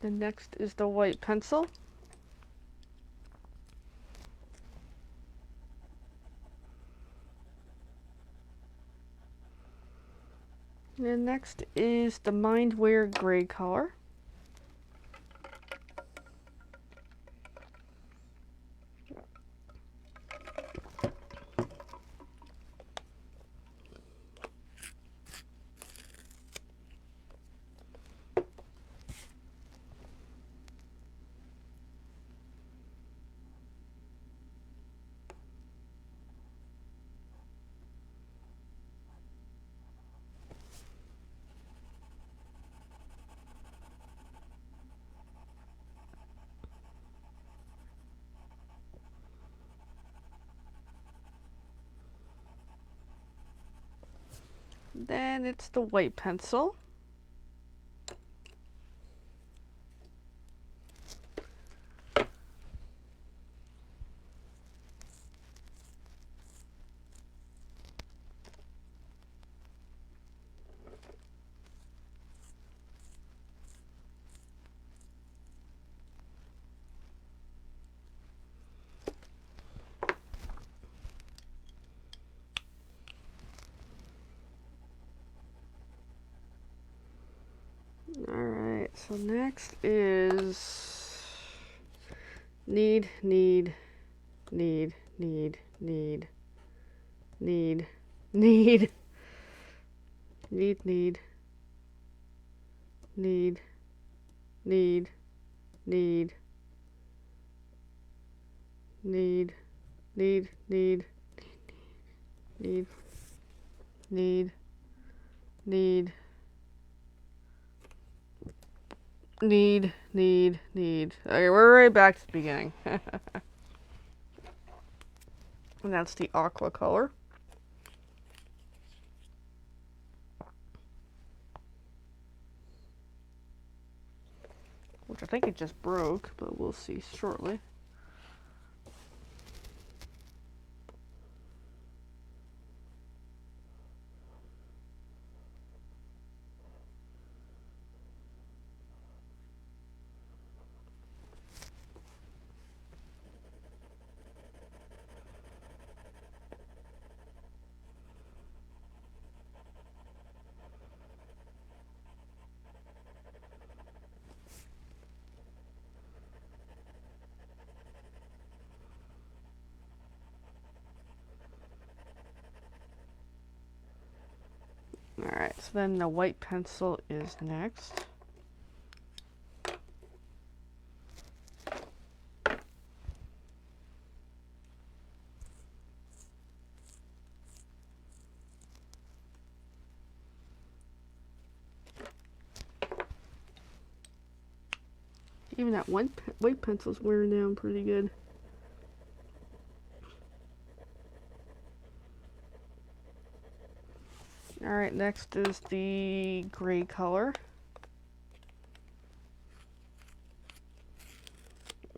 The next is the white pencil. The next is the Mindware gray color. Then it's the white pencil. Alright, so next is need, need, need, need, need, need, need, need, need, need, need, need, need, need, need, need, need, need, need. Okay, we're right back to the beginning. And that's the aqua color. Which I think it just broke, but we'll see shortly. Alright, so then the white pencil is next. Even that one white pencil's wearing down pretty good. Alright, next is the gray color.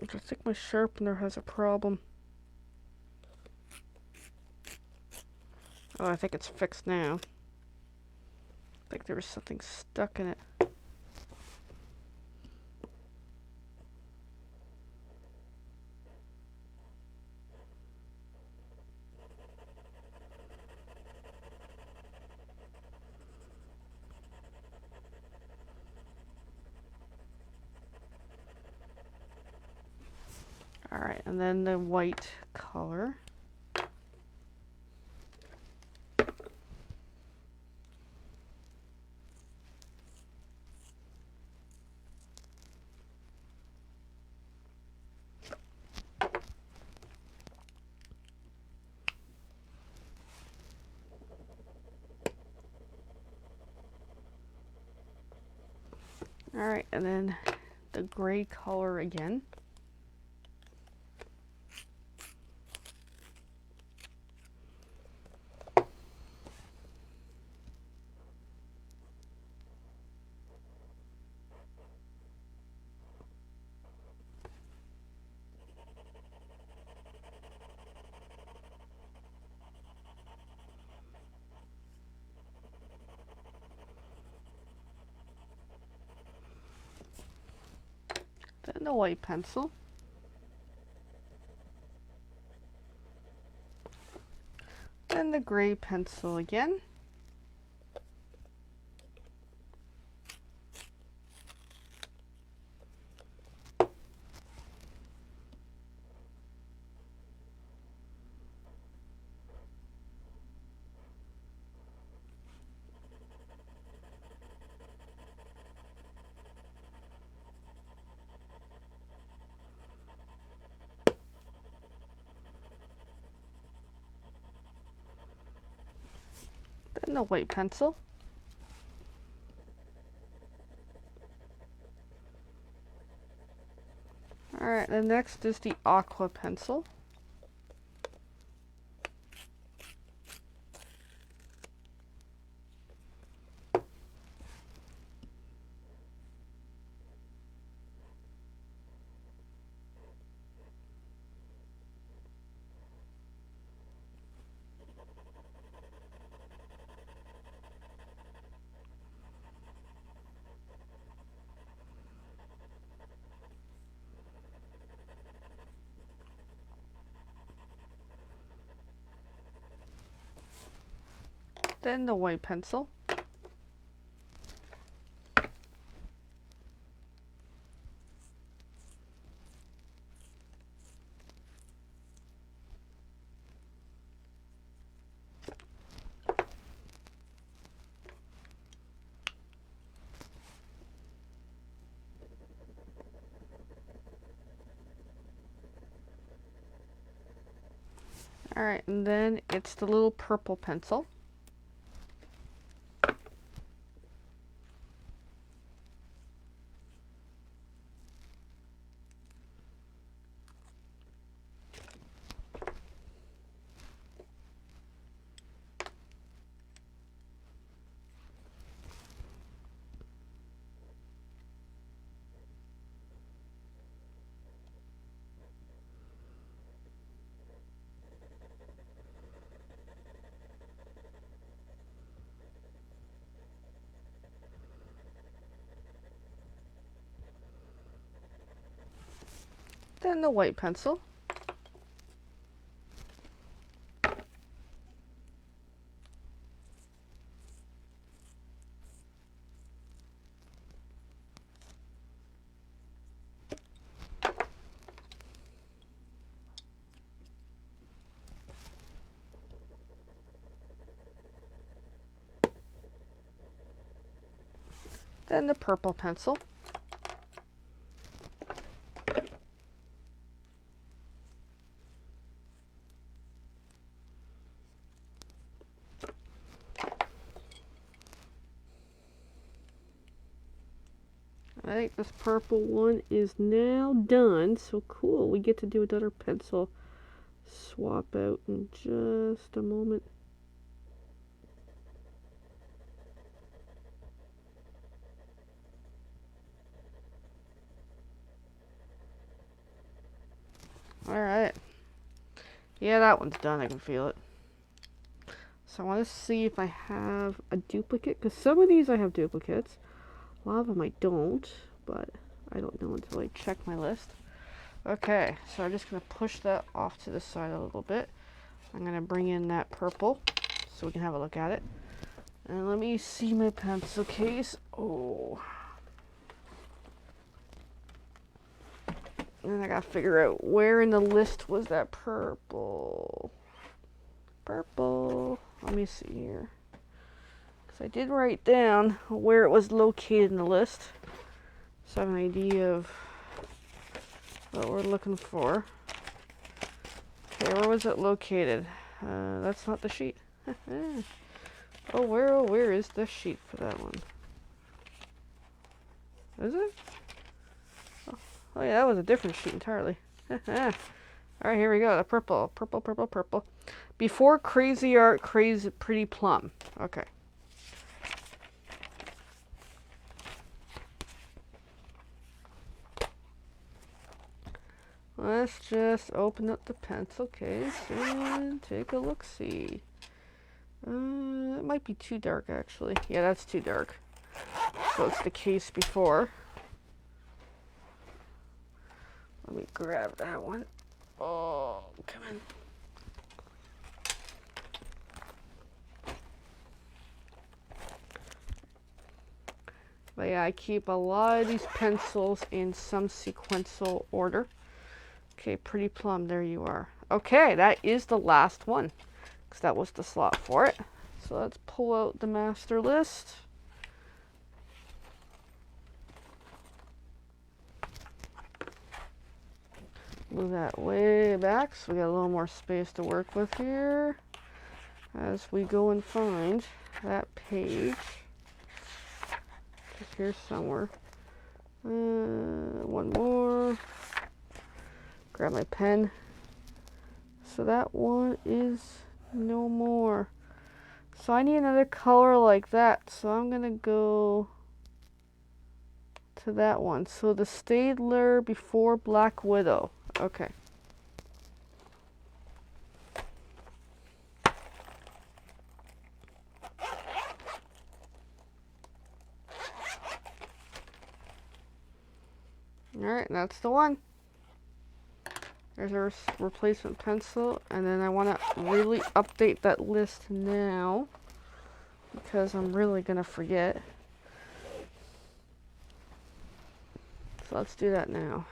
I think my sharpener has a problem. Oh, I think it's fixed now. I think there was something stuck in it. Alright, and then the white color. Alright, and then the gray color again. Then the white pencil. Then the gray pencil again. Then the white pencil. Alright, the next is the aqua pencil. Then the white pencil. Alright, and then it's the little purple pencil. Then the white pencil. Then the purple pencil. I think this purple one is now done. So cool. We get to do another pencil swap out in just a moment. Alright. Yeah, that one's done. I can feel it. So I want to see if I have a duplicate. Because some of these I have duplicates. A lot of them I don't. But I don't know until I check my list. Okay, so I'm just going to push that off to the side a little bit. I'm going to bring in that purple so we can have a look at it. And let me see my pencil case. Oh. And I gotta figure out where in the list was that purple. Purple. Let me see here. Because I did write down where it was located in the list. So I have an idea of what we're looking for. Okay, where was it located? That's not the sheet. Oh, where is the sheet for that one? Is it? Oh yeah, that was a different sheet entirely. Alright, here we go. The purple. Purple, purple, purple. Before Crazy Art, Crazy Pretty Plum. Okay. Let's just open up the pencil case and take a look-see. It might be too dark, actually. Yeah, that's too dark. So it's the case before. Let me grab that one. Oh, come on. But yeah, I keep a lot of these pencils in some sequential order. Okay, Pretty Plum, there you are. Okay, that is the last one, because that was the slot for it. So let's pull out the master list. Move that way back so we got a little more space to work with here as we go and find that page. Just here somewhere. One more. Grab my pen. So that one is no more. So I need another color like that. So I'm going to go to that one. So the Staedtler before Black Widow. Okay. Alright, that's the one. There's our replacement pencil. And then I want to really update that list now, because I'm really going to forget. So let's do that now.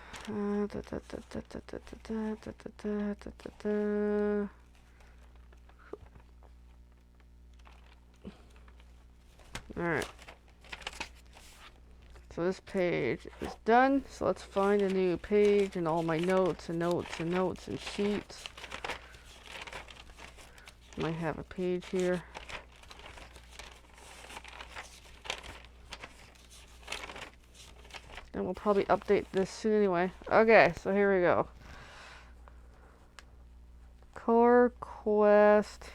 Alright. So this page is done. So let's find a new page and all my notes and notes and notes and sheets. Might have a page here. And we'll probably update this soon anyway. Okay, so here we go. Core Quest.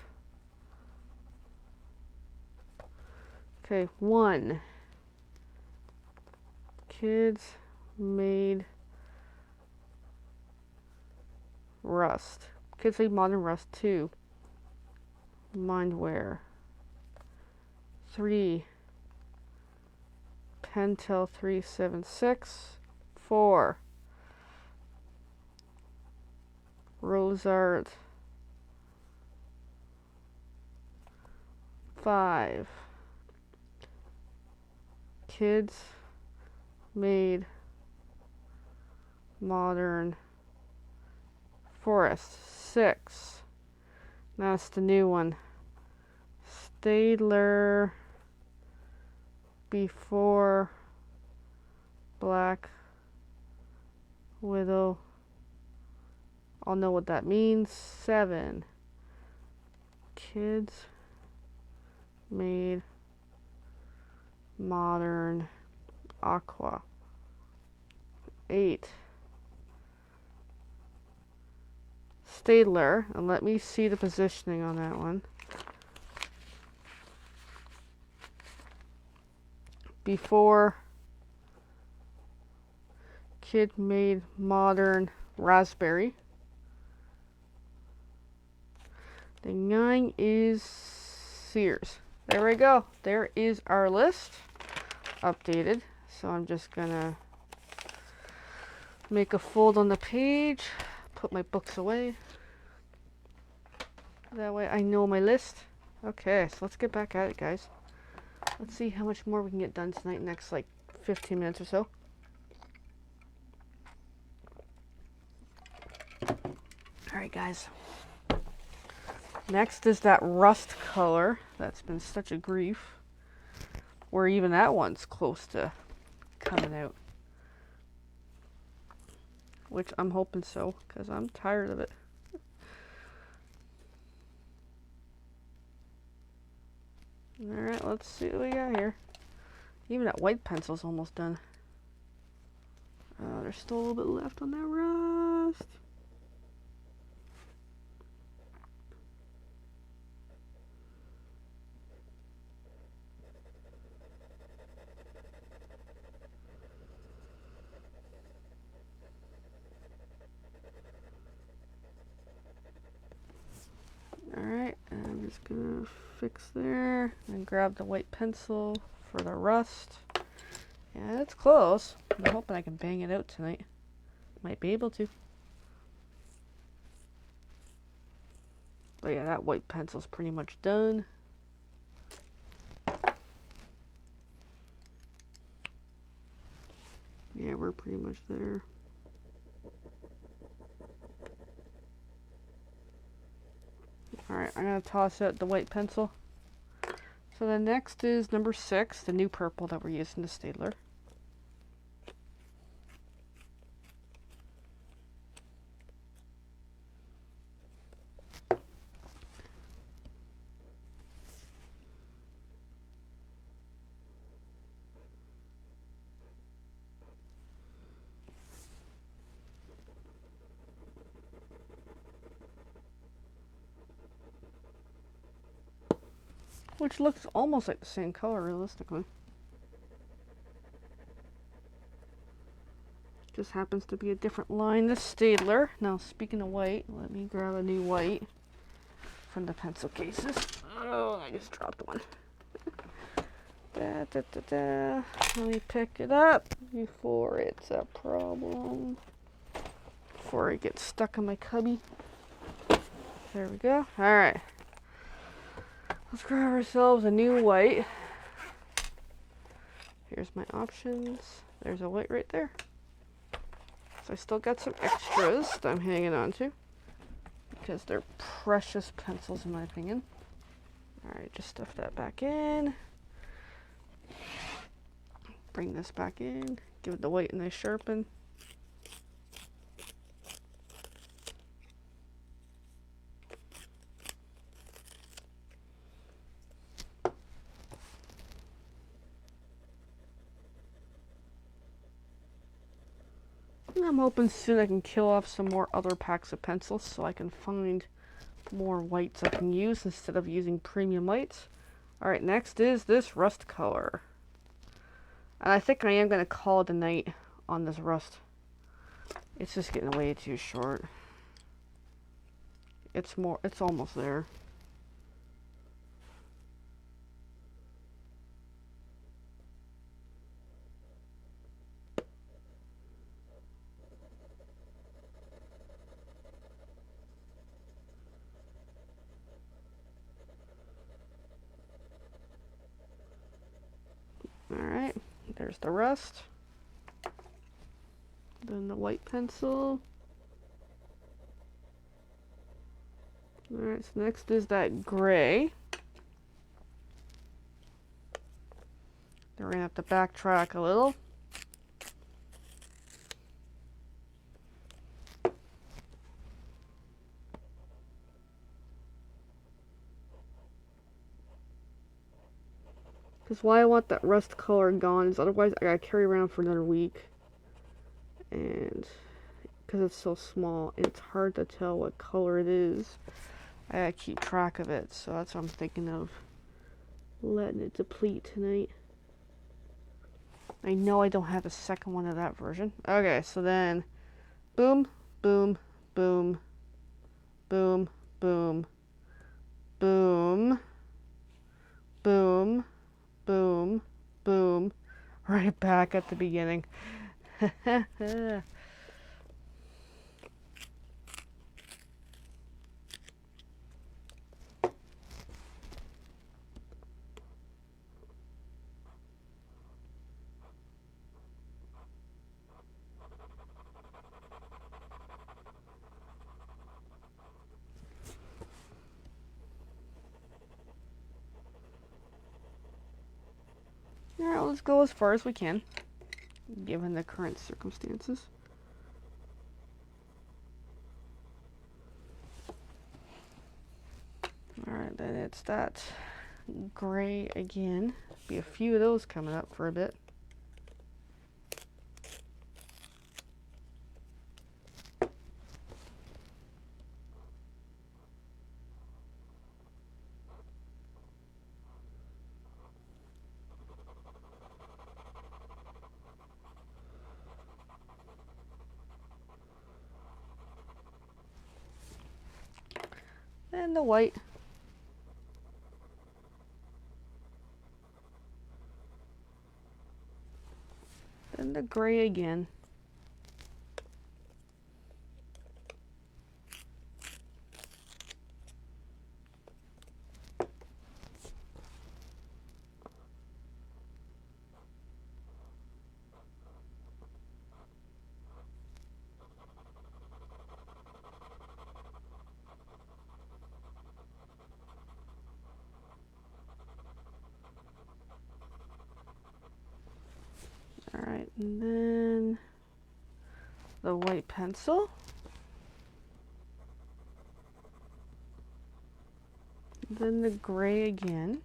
Okay, 1. Kids made Rust. Kids made Modern Rust 2. Mindware. 3. Pentel 376. 4. Rosart. 5. Kids made Modern Forest. 6. That's the new one. Staedtler before Black Widow. I'll know what that means. 7. Kids made Modern Aqua. 8. Staedtler, and let me see the positioning on that one. Before Kid made Modern Raspberry. The 9 is Sears. There we go. There is our list updated. So I'm just gonna make a fold on the page, put my books away. That way I know my list. Okay, so let's get back at it, guys. Let's see how much more we can get done tonight, next like 15 minutes or so. Alright, guys. Next is that rust color. That's been such a grief. Or even that one's close to coming out. Which I'm hoping so, because I'm tired of it. Alright, let's see what we got here. Even that white pencil's almost done. There's still a little bit left on that rust. Alright, I'm just gonna fix there and grab the white pencil for the rust. Yeah, it's close. I'm hoping I can bang it out tonight. Might be able to. But yeah, that white pencil's pretty much done. Yeah, we're pretty much there. Alright, I'm going to toss out the white pencil. So the next is number 6, the new purple that we're using, the Staedtler. Which looks almost like the same color, realistically. Just happens to be a different line. This Staedtler. Now, speaking of white, let me grab a new white from the pencil cases. Oh, I just dropped one. Let me pick it up before it's a problem. Before it gets stuck in my cubby. There we go. Alright. Let's grab ourselves a new white. Here's my options. There's a white right there. So I still got some extras that I'm hanging on to, because they're precious pencils in my opinion. Alright, just stuff that back in. Bring this back in. Give it the white a nice sharpen. I'm hoping soon I can kill off some more other packs of pencils so I can find more whites I can use instead of using premium whites. Alright, next is this rust color. And I think I am going to call it a night on this rust. It's just getting way too short. It's almost there. Alright, there's the rust. Then the white pencil. Alright, so next is that gray. Then we're going to have to backtrack a little. Because why I want that rust color gone is otherwise I gotta carry around for another week. And because it's so small, it's hard to tell what color it is. I gotta keep track of it, so that's what I'm thinking of letting it deplete tonight. I know I don't have a second one of that version. Okay, so then boom, boom, boom, boom, boom, boom, boom, boom, boom, right back at the beginning. Alright, let's go as far as we can, given the current circumstances. Alright, then it's that gray again. Be a few of those coming up for a bit. then the white. Then the gray again. Alright, and then the white pencil. Then the gray again.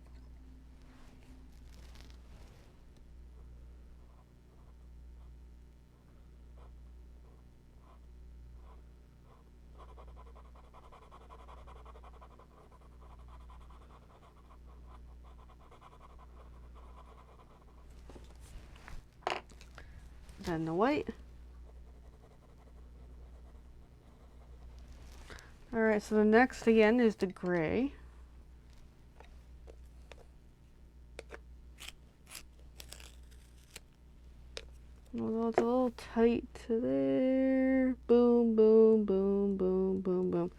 Then the white. Alright, so the next again is the gray. Although it's a little tight to there. Boom, boom, boom, boom, boom, boom.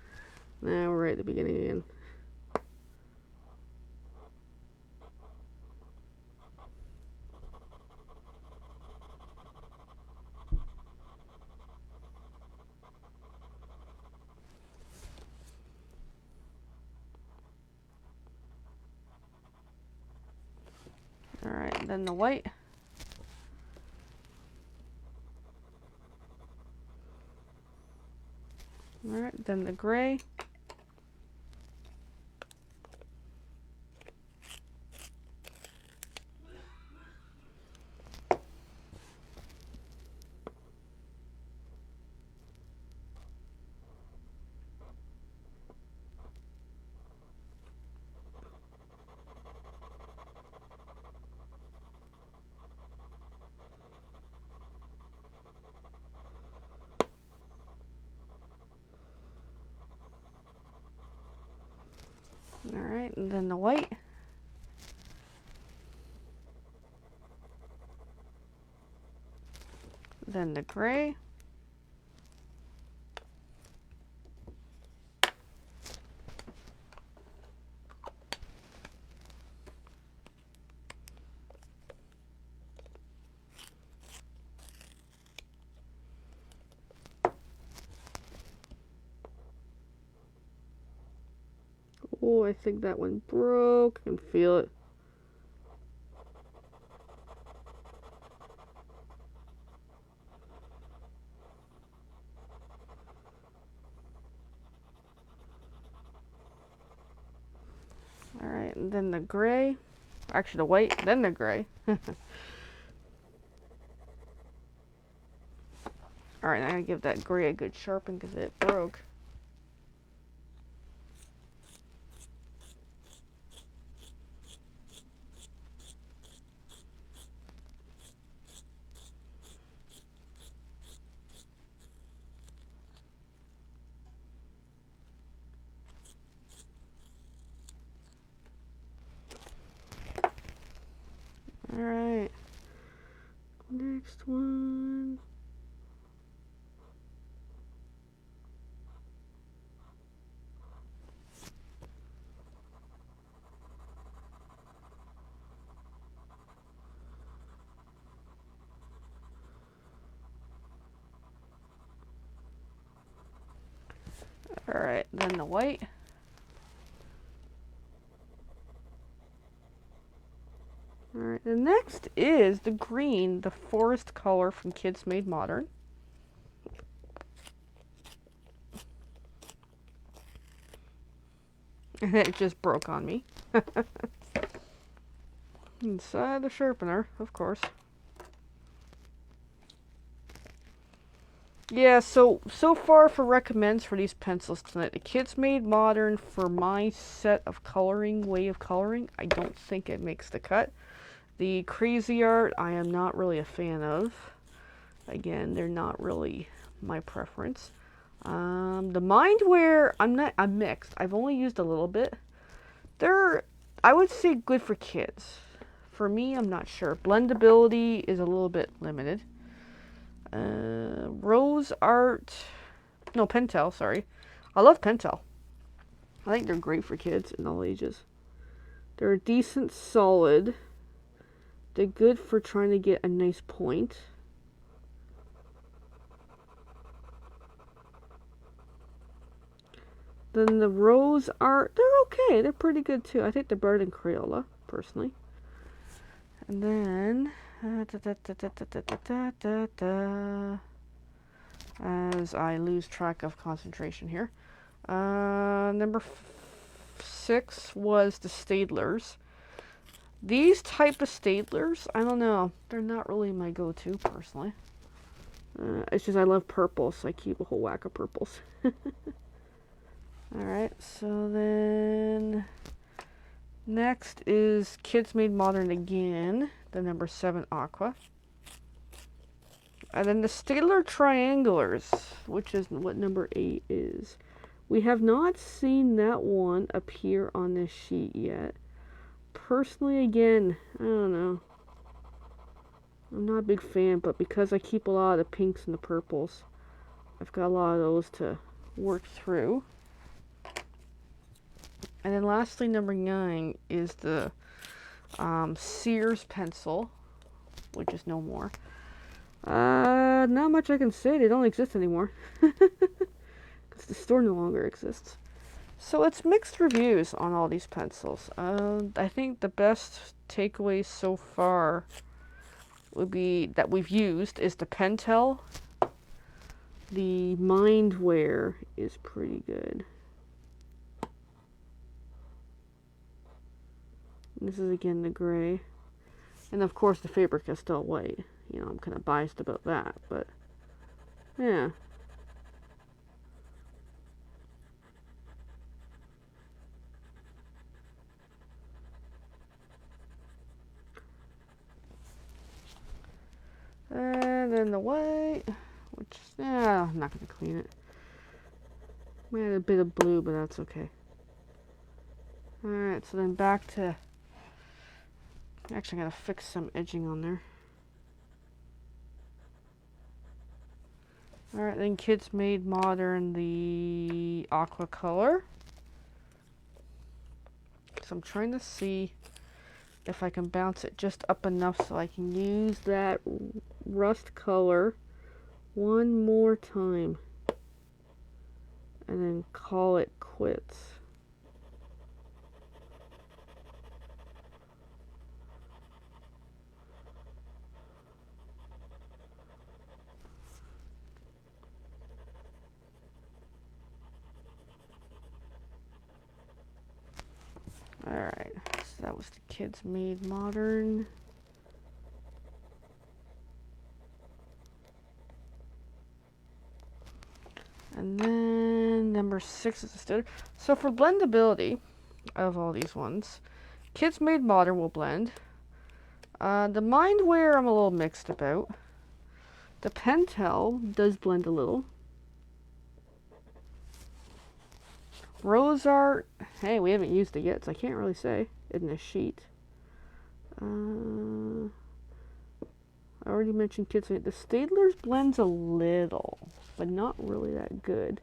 Now we're right at the beginning again. Alright, then the white. Alright, then the gray. Alright, and then the white. Then the gray. Oh, I think that one broke. I can feel it. Alright, and then the gray. Actually, the white, then the gray. Alright, I'm going to give that gray a good sharpen because it broke. Alright. Next one. Alright, then the white. Alright, the next is the green, the forest color from Kids Made Modern. And it just broke on me. Inside the sharpener, of course. Yeah, so far for recommends for these pencils tonight. The Kids Made Modern, for my set of coloring, way of coloring, I don't think it makes the cut. The Crazy Art, I am not really a fan of. Again, they're not really my preference. The Mindware, I'm mixed. I've only used a little bit. They're, I would say, good for kids. For me, I'm not sure. Blendability is a little bit limited. Rose Art, no, Pentel, sorry. I love Pentel. I think they're great for kids in all ages. They're a decent solid. They're good for trying to get a nice point. Then the Rose Art, they're okay. They're pretty good too. I think they're better than Crayola, personally. And then, as I lose track of concentration here. Number 6 was the Staedtlers. These type of Staedtlers, I don't know. They're not really my go-to, personally. It's just I love purples, so I keep a whole whack of purples. Alright, so then next is Kids Made Modern again, the number 7 Aqua. And then the Staedtler Triangulars, which is what number 8 is. We have not seen that one appear on this sheet yet. Personally, again, I don't know. I'm not a big fan, but because I keep a lot of the pinks and the purples, I've got a lot of those to work through. And then lastly, number 9 is the Sears pencil, which is no more. Not much I can say. They don't exist anymore. Because the store no longer exists. So it's mixed reviews on all these pencils. I think the best takeaways so far would be that we've used is the Pentel. The Mindware is pretty good. This is again the gray. And of course the Faber-Castell white. You know, I'm kind of biased about that, but yeah. And then the white, which, yeah, I'm not going to clean it. We had a bit of blue, but that's okay. Alright, so then back to, actually I got to fix some edging on there. Alright, then Kids Made Modern, the aqua color. So I'm trying to see if I can bounce it just up enough so I can use that rust color one more time and then call it quits. Alright, so that was the Kids Made Modern. And then number 6 is the Staedtler. So for blendability of all these ones, Kids Made Modern will blend. The Mindware I'm a little mixed about. The Pentel does blend a little. Rose Art, hey, we haven't used it yet, so I can't really say in this sheet. I already mentioned Kids. The Staedtler's blends a little, but not really that good.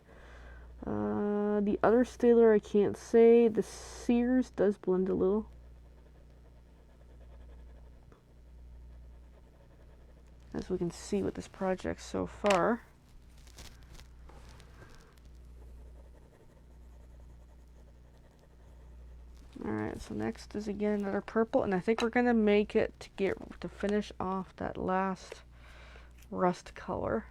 The other Staedtler I can't say. The Sears does blend a little. As we can see with this project so far. Alright, so next is again another purple, and I think we're gonna make it to finish off that last rust color.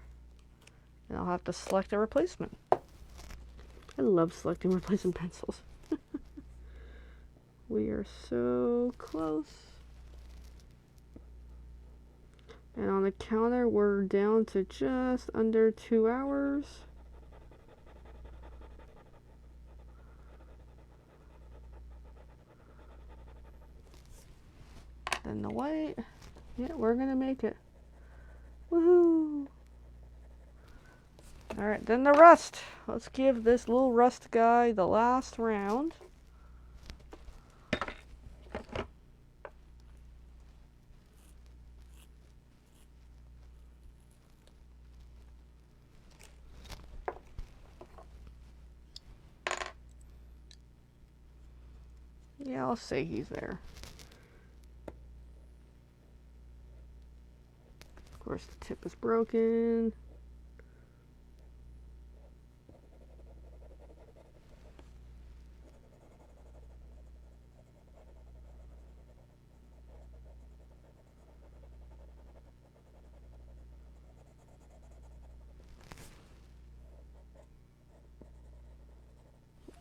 And I'll have to select a replacement. I love selecting replacement pencils. We are so close. And on the counter, we're down to just under 2 hours. Then the white. Yeah, we're gonna make it. Woohoo! Alright, then the rust. Let's give this little rust guy the last round. Yeah, I'll say he's there. Of course, the tip is broken.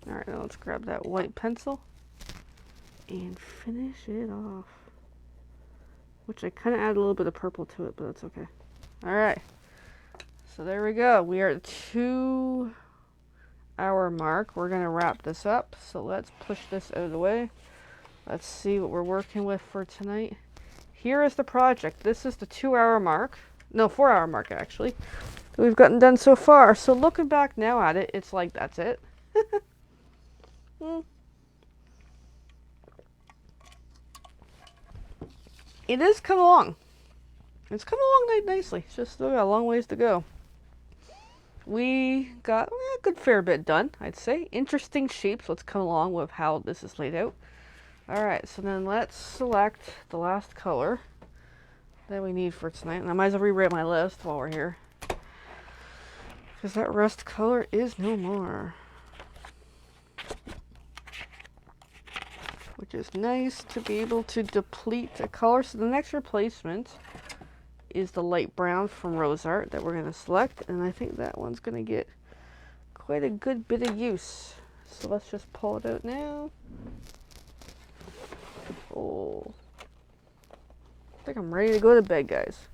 Alright, now let's grab that white pencil and finish it off. Which I kind of add a little bit of purple to it, but that's okay. Alright, so there we go. We are at the 2 hour mark. We're going to wrap this up. So let's push this out of the way. Let's see what we're working with for tonight. Here is the project. This is the 2 hour mark. No, 4 hour mark actually. That we've gotten done so far. So looking back now at it, it's like that's it. It is come along. It's come along nicely. It's just still got a long ways to go. We got a good fair bit done, I'd say. Interesting shapes. Let's come along with how this is laid out. Alright, so then let's select the last color that we need for tonight. And I might as well rewrite my list while we're here, because that rust color is no more. Which is nice to be able to deplete a color. So the next replacement is the light brown from Rose Art that we're going to select. And I think that one's going to get quite a good bit of use. So let's just pull it out now. Oh, I think I'm ready to go to bed, guys.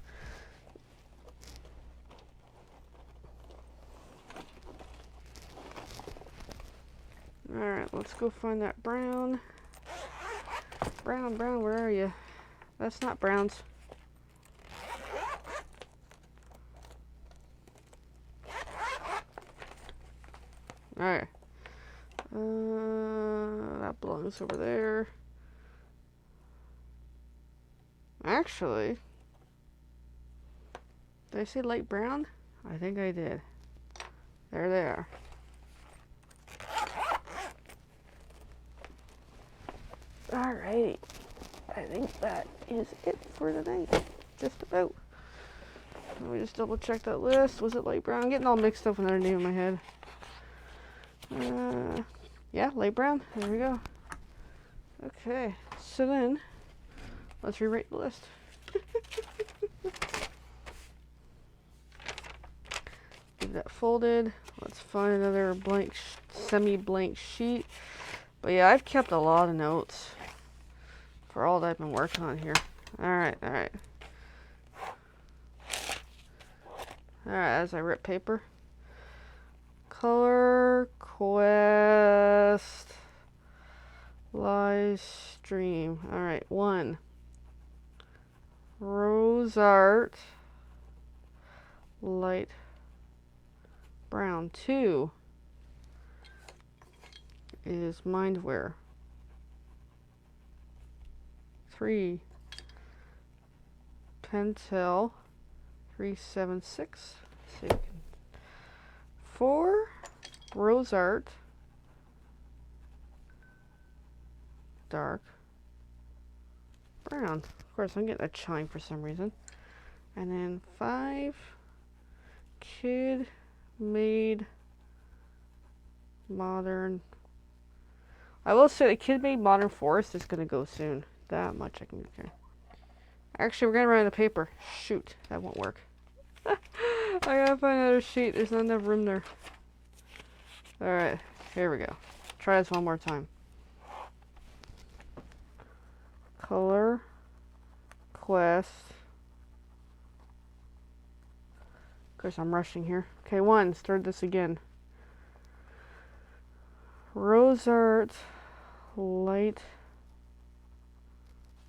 Alright, let's go find that brown. Brown, where are you? That's not browns. Alright. That belongs over there. Actually, did I say light brown? I think I did. There they are. Alrighty. I think that is it for tonight. Just about. Let me just double check that list. Was it light brown? I'm getting all mixed up with another name in my head. Yeah, light brown. There we go. Okay. So then, let's rewrite the list. Leave that folded. Let's find another blank, semi-blank sheet. But yeah, I've kept a lot of notes for all that I've been working on here. Alright. Alright, as I rip paper. Color Quest live stream. Alright, 1. Rose Art light brown. 2 is Mindware. 3 Pentel 376. 4 Rose Art dark brown. Of course, I'm getting a chime for some reason. And then 5 Kid Made Modern. I will say the Kid Made Modern Forest is going to go soon. That much I can get. Actually, we're going to run out of paper. Shoot, that won't work. I gotta find another sheet. There's not enough room there. Alright, here we go. Try this one more time. Color Quest. Of course, I'm rushing here. Okay, 1. Start this again. Rose Art light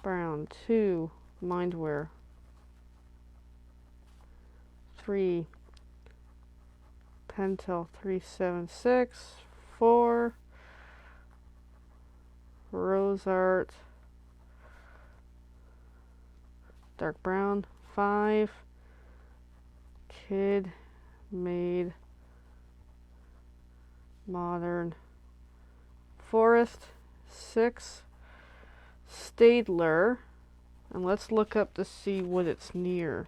brown. 2 Mindware. 3 Pentel 376, 4, Rose Art, dark brown, 5, Kid Made Modern Forest, 6, Stadler, and let's look up to see what it's near.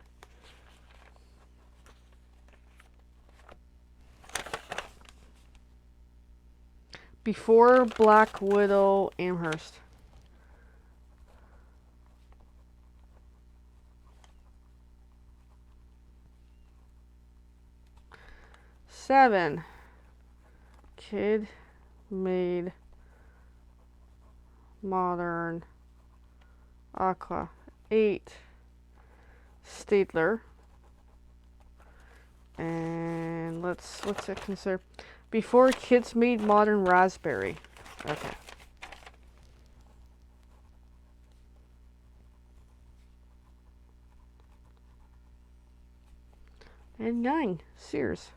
Before Black Widow Amherst. Seven, Kid Made Modern Aqua. 8, Stadler. And what's it consider? Before Kids Made Modern Raspberry. Okay. And 9, Sears.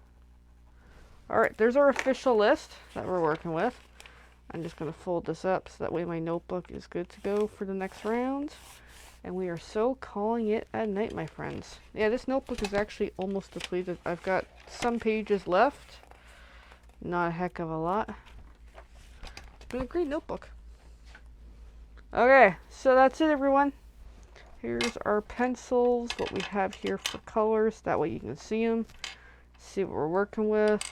Alright, there's our official list that we're working with. I'm just going to fold this up so that way my notebook is good to go for the next round. And we are so calling it a night, my friends. Yeah, this notebook is actually almost depleted. I've got some pages left. Not a heck of a lot. It's been a great notebook. Okay, so that's it, everyone. Here's our pencils, what we have here for colors. That way you can see them. See what we're working with.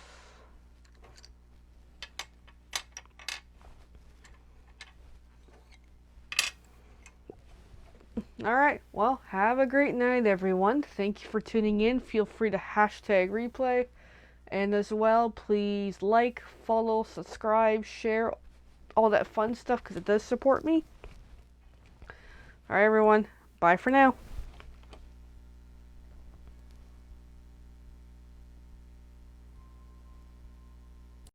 Alright, well, have a great night, everyone. Thank you for tuning in. Feel free to hashtag replay. And as well, please like, follow, subscribe, share, all that fun stuff because it does support me. Alright, everyone. Bye for now.